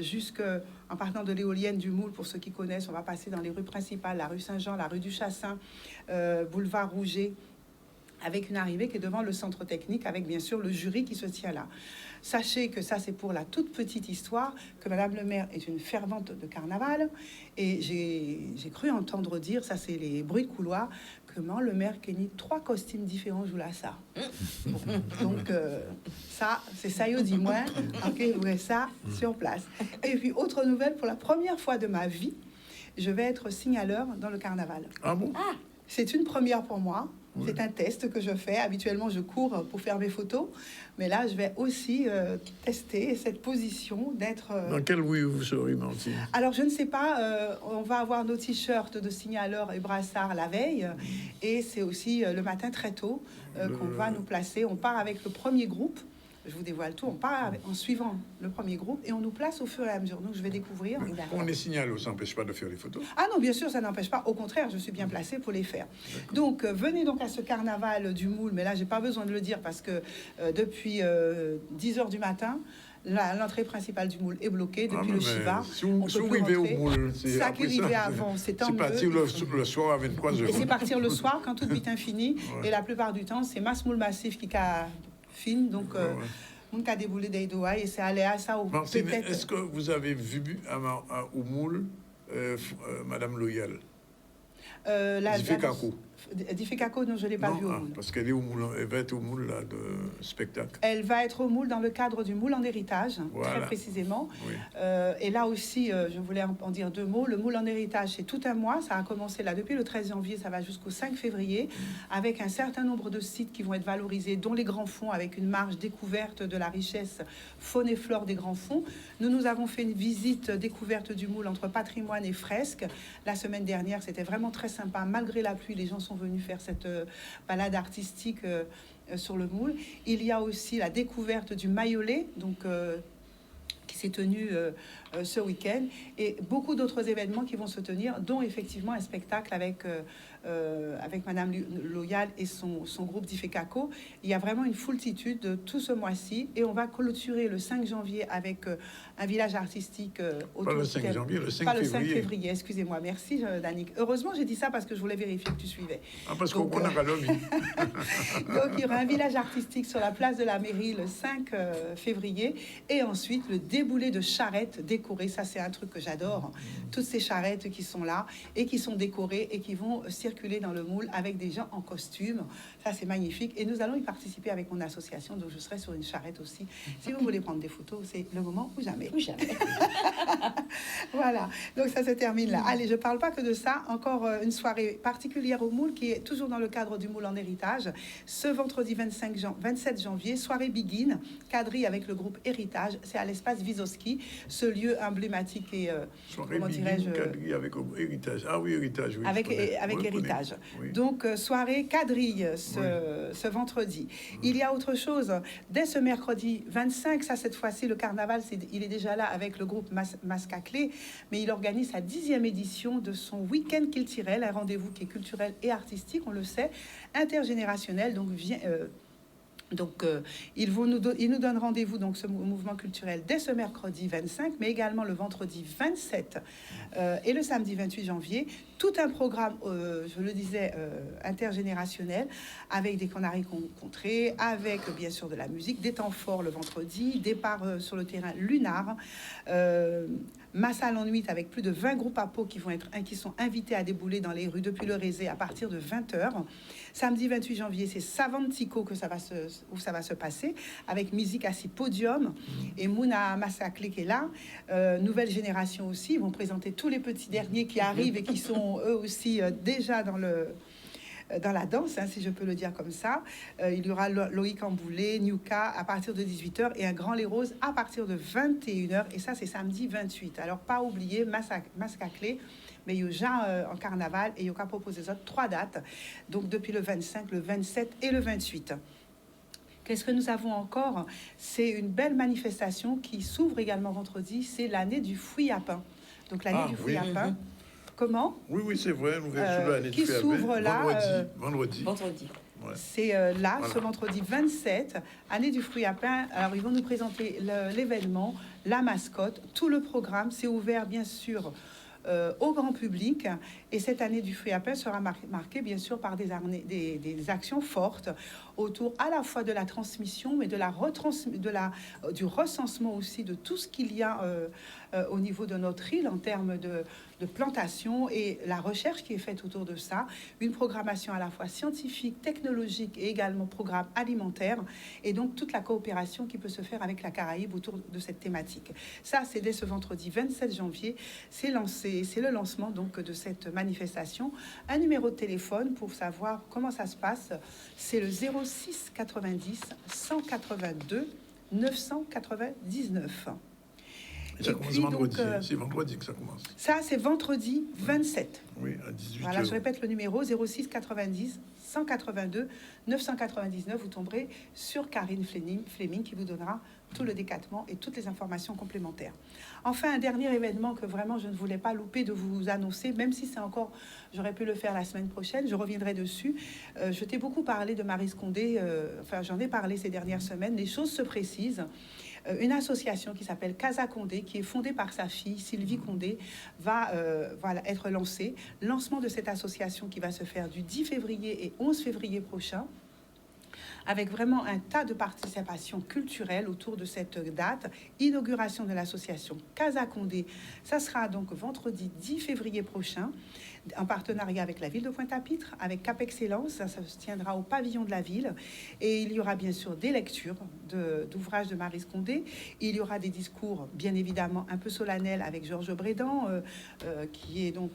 jusqu'en partant de l'éolienne du Moule. Pour ceux qui connaissent, on va passer dans les rues principales, la rue Saint-Jean, la rue du Chassin, boulevard Rouget, avec une arrivée qui est devant le centre technique, avec bien sûr le jury qui se tient là. Sachez que ça, c'est pour la toute petite histoire, que Madame le maire est une fervente de carnaval, et j'ai cru entendre dire, ça c'est les bruits de couloir, que le maire Kenny 3 costumes différents joue là ça. Bon, donc ça, c'est ça, yo dis-moi, ok, vous verrez ça sur place. Et puis, autre nouvelle, pour la première fois de ma vie, je vais être signaleur dans le carnaval. Ah bon? C'est une première pour moi. Oui. C'est un test que je fais. Habituellement, je cours pour faire mes photos. Mais là, je vais aussi tester cette position d'être... Dans quelle rue vous serez, Martine? Alors, je ne sais pas. On va avoir nos t-shirts de signaleurs et brassards la veille. Et c'est aussi le matin très tôt qu'on va nous placer. On part avec le premier groupe. Je vous dévoile tout. On part en suivant le premier groupe et on nous place au fur et à mesure. Donc, je vais découvrir. On est signalé, ça n'empêche pas de faire les photos. Ah non, bien sûr, ça n'empêche pas. Au contraire, je suis bien placée pour les faire. Donc, venez donc à ce carnaval du Moule. Mais là, j'ai pas besoin de le dire parce que depuis 10h du matin, l'entrée principale du Moule est bloquée depuis le Chiva. Si vous arrivez au Moule, c'est ça qui arrivait avant, c'est tant mieux. C'est partir le soir à 23h. Et c'est partir le soir quand tout est infini. Ouais. Et la plupart du temps, c'est Mass Moule Massif qui a fini. Donc, on a déboulé des doigts et c'est allé à ça. Martine, est-ce que vous avez vu au Moule Madame Loyal? Diffé-Caco, non, je ne l'ai pas vu au Moule. Parce qu'elle est au Moule, elle va être au Moule là, de spectacle. Elle va être au Moule dans le cadre du Moule en héritage, voilà. Très précisément. Oui. Et là aussi, je voulais en dire 2 mots. Le Moule en héritage, c'est tout un mois. Ça a commencé là depuis le 13 janvier, ça va jusqu'au 5 février, avec un certain nombre de sites qui vont être valorisés, dont les grands fonds, avec une marge découverte de la richesse faune et flore des grands fonds. Nous avons fait une visite découverte du Moule entre patrimoine et fresques. La semaine dernière, c'était vraiment très sympa. Malgré la pluie, les gens sont venus faire cette balade artistique sur le Moule. Il y a aussi la découverte du Mayolet, donc qui s'est tenu ce week-end, et beaucoup d'autres événements qui vont se tenir, dont effectivement un spectacle avec Madame Loyal et son groupe Diffé-Caco. Il y a vraiment une foultitude de tout ce mois-ci, et on va clôturer le 5 janvier avec un village artistique autour. Pas le 5 janvier, le 5 pas février. Le 5 février, excusez-moi. Merci, Danick. Heureusement, j'ai dit ça parce que je voulais vérifier que tu suivais. Ah, parce qu'on a pas l'envie. Donc, il y aura un village artistique sur la place de la mairie le 5 février, et ensuite le déboulé de charrettes décorées. Ça, c'est un truc que j'adore. Toutes ces charrettes qui sont là et qui sont décorées et qui vont circuler circuler dans le moule avec des gens en costume. Ça, c'est magnifique. Et nous allons y participer avec mon association, donc je serai sur une charrette aussi. Si vous voulez prendre des photos, c'est le moment ou jamais. Ou jamais. Voilà, donc ça se termine là. Allez, je ne parle pas que de ça. Encore une soirée particulière au moule qui est toujours dans le cadre du moule en héritage. Ce vendredi 27 janvier, soirée Begin, quadrille avec le groupe Héritage. C'est à l'espace Vysotsky, ce lieu emblématique et, comment dirais-je... Quadrille avec Héritage. Ah oui, Héritage. Oui, avec Héritage. Oui. Donc, soirée quadrille ce vendredi. Il y a autre chose. Dès ce mercredi 25, ça cette fois-ci, le carnaval, il est déjà là avec le groupe Mascaclé, mais il organise sa 10e édition de son week-end culturel, un rendez-vous qui est culturel et artistique, on le sait, intergénérationnel. Donc, il nous donne rendez-vous, donc ce mouvement culturel, dès ce mercredi 25, mais également le vendredi 27 et le samedi 28 janvier. Tout un programme, je le disais, intergénérationnel, avec des canaries contrées, avec bien sûr de la musique, des temps forts le vendredi, départ sur le terrain lunar, Massa à l'ennui avec plus de 20 groupes à peau qui sont invités à débouler dans les rues depuis le Rézé à partir de 20h. Samedi 28 janvier, c'est Savantico où ça va se passer, avec musique assis podium et Mouna Massaclé qui est là. Nouvelle génération aussi, ils vont présenter tous les petits derniers qui arrivent et qui sont eux aussi déjà dans la danse, hein, si je peux le dire comme ça. Il y aura Loïc Amboulé, Niuka à partir de 18h et un Grand Les Roses à partir de 21h. Et ça, c'est samedi 28. Alors, pas oublier Mascaclé, mais il y a déjà en carnaval et il y a proposé les autres 3 dates. Donc, depuis le 25, le 27 et le 28. Qu'est-ce que nous avons encore? C'est une belle manifestation qui s'ouvre également vendredi. C'est l'année du fouille à pain. Donc, l'année du fouille à pain. Comment? Oui, c'est vrai. Qui s'ouvre là vendredi. Ouais. C'est là, ce vendredi 27, année du fruit à pain. Alors, ils vont nous présenter l'événement, la mascotte, tout le programme. C'est ouvert, bien sûr, au grand public. Et cette année du fruit à pain sera marquée, bien sûr, par des actions fortes autour à la fois de la transmission, mais du recensement aussi de tout ce qu'il y a au niveau de notre île en termes de plantation et la recherche qui est faite autour de ça, une programmation à la fois scientifique, technologique et également programme alimentaire, et donc toute la coopération qui peut se faire avec la Caraïbe autour de cette thématique. Ça, c'est dès ce vendredi 27 janvier, c'est le lancement donc de cette manifestation. Un numéro de téléphone pour savoir comment ça se passe, c'est le 06 90 182 999. Ça commence vendredi, c'est vendredi que ça commence. Ça, c'est vendredi 27. Oui, à 18h. Voilà, je répète le numéro, 06 90 182 999. Vous tomberez sur Karine Fleming qui vous donnera tout le décattement et toutes les informations complémentaires. Enfin, un dernier événement que vraiment je ne voulais pas louper de vous annoncer, même si c'est encore, j'aurais pu le faire la semaine prochaine, je reviendrai dessus. Je t'ai beaucoup parlé de Maryse Condé, j'en ai parlé ces dernières semaines, les choses se précisent. Une association qui s'appelle Casa Condé, qui est fondée par sa fille Sylvie Condé, va être lancée. Lancement de cette association qui va se faire du 10 février et 11 février prochain, avec vraiment un tas de participations culturelles autour de cette date. Inauguration de l'association Casa Condé, ça sera donc vendredi 10 février prochain, en partenariat avec la ville de Pointe-à-Pitre, avec Cap Excellence. Ça se tiendra au pavillon de la ville. Et il y aura bien sûr des lectures d'ouvrages de Maryse Condé. Il y aura des discours, bien évidemment, un peu solennels avec Georges Brédan, qui est donc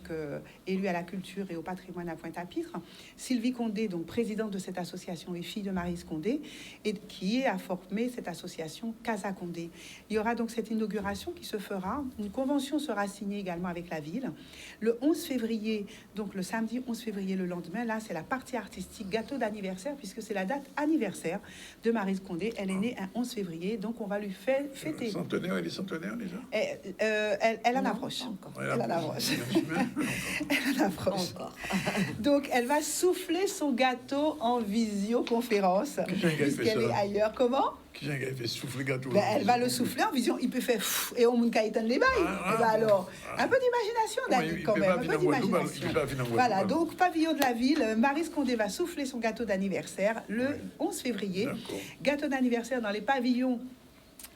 élu à la culture et au patrimoine à Pointe-à-Pitre. Sylvie Condé, donc présidente de cette association et fille de Maryse Condé, et qui a formé cette association Casa Condé. Il y aura donc cette inauguration qui se fera. Une convention sera signée également avec la ville. Le 11 février, donc le samedi 11 février, le lendemain, là, c'est la partie artistique, gâteau d'anniversaire, puisque c'est la date anniversaire de Maryse Condé. Elle est née un 11 février, donc on va lui fêter. Centenaire, elle est centenaire déjà. Elle en approche. Elle en approche. Elle en approche. Donc, elle va souffler son gâteau en visioconférence, puisqu'elle est ailleurs. Comment? Qui a fait souffler le gâteau? Elle va le souffler en vision. Il peut faire et on monte les bails. Alors, un peu d'imagination, David, quand même. Un peu d'imagination. Voilà, donc pavillon de la ville. Maryse Condé va souffler son gâteau d'anniversaire le 11 février. Gâteau d'anniversaire dans les pavillons,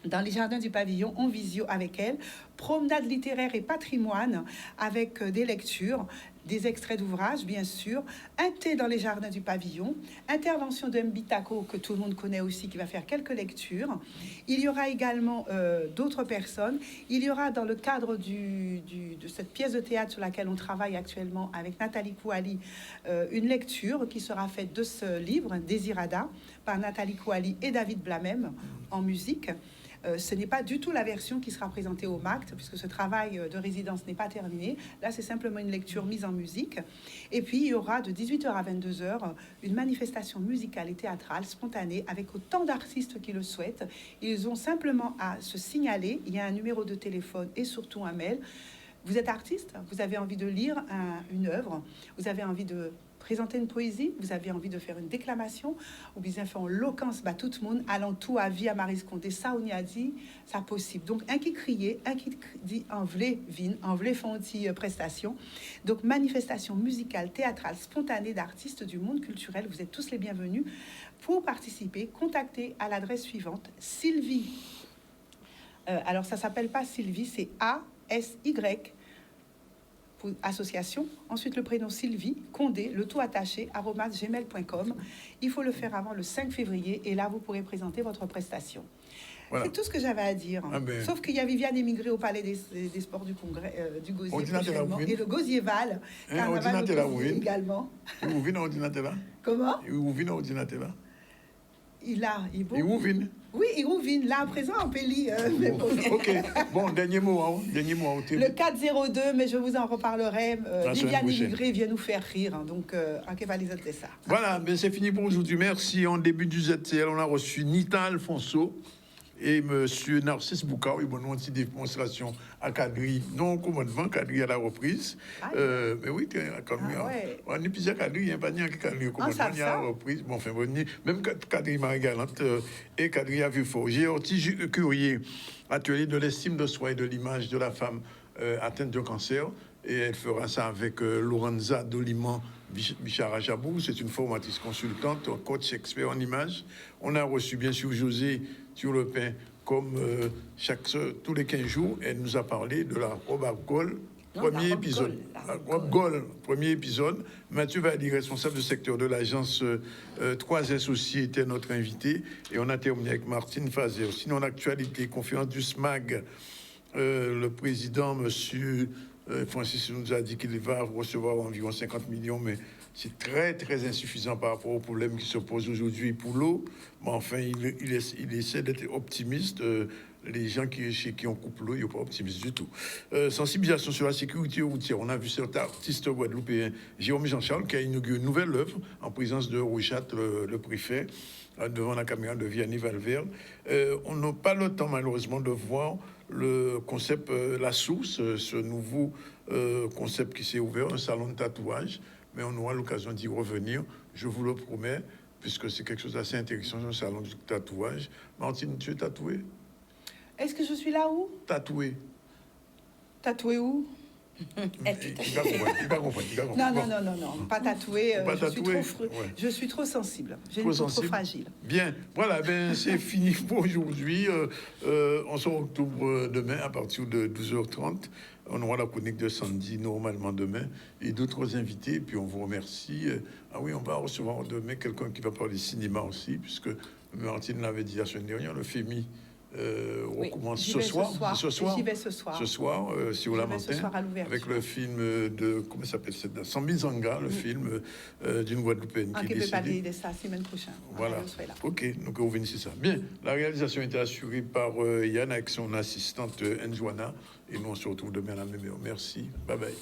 dans les jardins du pavillon, en visio avec elle. Promenade littéraire et patrimoine avec des lectures. des extraits d'ouvrages, bien sûr, un thé dans les jardins du pavillon, intervention de Mbitako, que tout le monde connaît aussi, qui va faire quelques lectures. Il y aura également d'autres personnes. Il y aura, dans le cadre de cette pièce de théâtre sur laquelle on travaille actuellement avec Nathalie Kouali, une lecture qui sera faite de ce livre, Désirada, par Nathalie Kouali et David Blamem, en musique. Ce n'est pas du tout la version qui sera présentée au MACT, puisque ce travail de résidence n'est pas terminé. Là, c'est simplement une lecture mise en musique. Et puis, il y aura de 18h à 22h une manifestation musicale et théâtrale spontanée avec autant d'artistes qui le souhaitent. Ils ont simplement à se signaler. Il y a un numéro de téléphone et surtout un mail. Vous êtes artiste, vous avez envie de lire une œuvre, vous avez envie de présenter une poésie, vous avez envie de faire une déclamation, ou bien faire en loquence, tout le monde, allant tout à vie à Maris Condé, ça on y a dit, ça possible. Donc un qui criait, un qui dit en vlé vin, en vlé fonti prestation. Donc manifestation musicale, théâtrale, spontanée d'artistes du monde culturel. Vous êtes tous les bienvenus. Pour participer, contactez à l'adresse suivante, Sylvie. Alors ça s'appelle pas Sylvie, c'est A-S-Y. Association, ensuite le prénom Sylvie, Condé, le tout attaché, @gmail.com. Il faut le faire avant le 5 février et là vous pourrez présenter votre prestation. Voilà. C'est tout ce que j'avais à dire. Sauf qu'il y a Viviane émigrée au Palais des Sports du Congrès du Gosier prochainement, et le Gosierval, carnaval également. Vous venez ordinateur là? Comment? Vous venez ordinateur là? Il a, il est où vine? Oui, il rouvine. Là, à présent, on peut lire. Ok. Bon, dernier mot. Le 402, mais je vous en reparlerai. Viviane Immigré vient nous faire rire. Donc, en quest c'est ça. Voilà, mais c'est fini pour aujourd'hui. Merci. En début du ZTL, on a reçu Nita Alfonso et monsieur Narcisse Boukao. Ils vont nous une démonstration à Kadri. Non, commandement, Kadri à la reprise. Mais oui, on est plusieurs Kadri. Il n'y a pas de Kadri au commandement. Il y a la reprise. Bon, enfin, même Kadri Marie-Galante et Kadri à Vufort. J'ai aussi curieux atelier de l'estime de soi et de l'image de la femme atteinte de cancer. Et elle fera ça avec Lorenza Doliman Bichara Jabou. C'est une formatrice consultante, coach expert en images. On a reçu bien sûr José Turlepin, comme tous les 15 jours. Elle nous a parlé de la robe à Gaulle, premier épisode. La robe Gaulle, premier épisode. Mathieu Valli, responsable du secteur de l'agence 3S aussi, était notre invité. Et on a terminé avec Martine Fazer. Sinon, l'actualité, conférence du SMAG, le président, monsieur Francis, nous a dit qu'il va recevoir environ 50 millions, mais c'est très, très insuffisant par rapport aux problèmes qui se posent aujourd'hui pour l'eau. Mais enfin, il essaie d'être optimiste. Les gens chez qui on coupe l'eau, ils ne sont pas optimistes du tout. Sensibilisation sur la sécurité routière. On a vu cet artiste guadeloupéen, Jérôme Jean-Charles, qui a inauguré une nouvelle œuvre en présence de Rouchat, le préfet, devant la caméra de Vianney Valverde. On n'a pas le temps, malheureusement, de voir le concept La Source, ce nouveau concept qui s'est ouvert, un salon de tatouage. Mais on aura l'occasion d'y revenir, je vous le promets, puisque c'est quelque chose d'assez intéressant, un salon de tatouage. Martine, tu es tatouée? Est-ce que je suis là où? Tatouée. Tatouée où? Il va comprendre. Non, pas tatouée. Je suis trop sensible. J'ai une peau trop fragile. Bien, voilà, c'est fini pour aujourd'hui. On se retrouve demain à partir de 12h30. On aura la chronique de Sandy normalement demain et d'autres invités. Et puis on vous remercie. Ah oui, on va recevoir demain quelqu'un qui va parler cinéma aussi, puisque Martine l'avait dit la semaine dernière, le FEMI. On commence ce soir. J'y vais ce soir. Ce soir, sur la montagne, avec le film de, comment ça s'appelle, Sambi Zanga, le film d'une Guadeloupéenne qui est décédée. Parler de ça semaine prochaine. Voilà. Ok, donc on finit ça. Bien, la réalisation était assurée par Yann avec son assistante Njoana, et nous on se retrouve demain à la même heure. Merci, bye bye.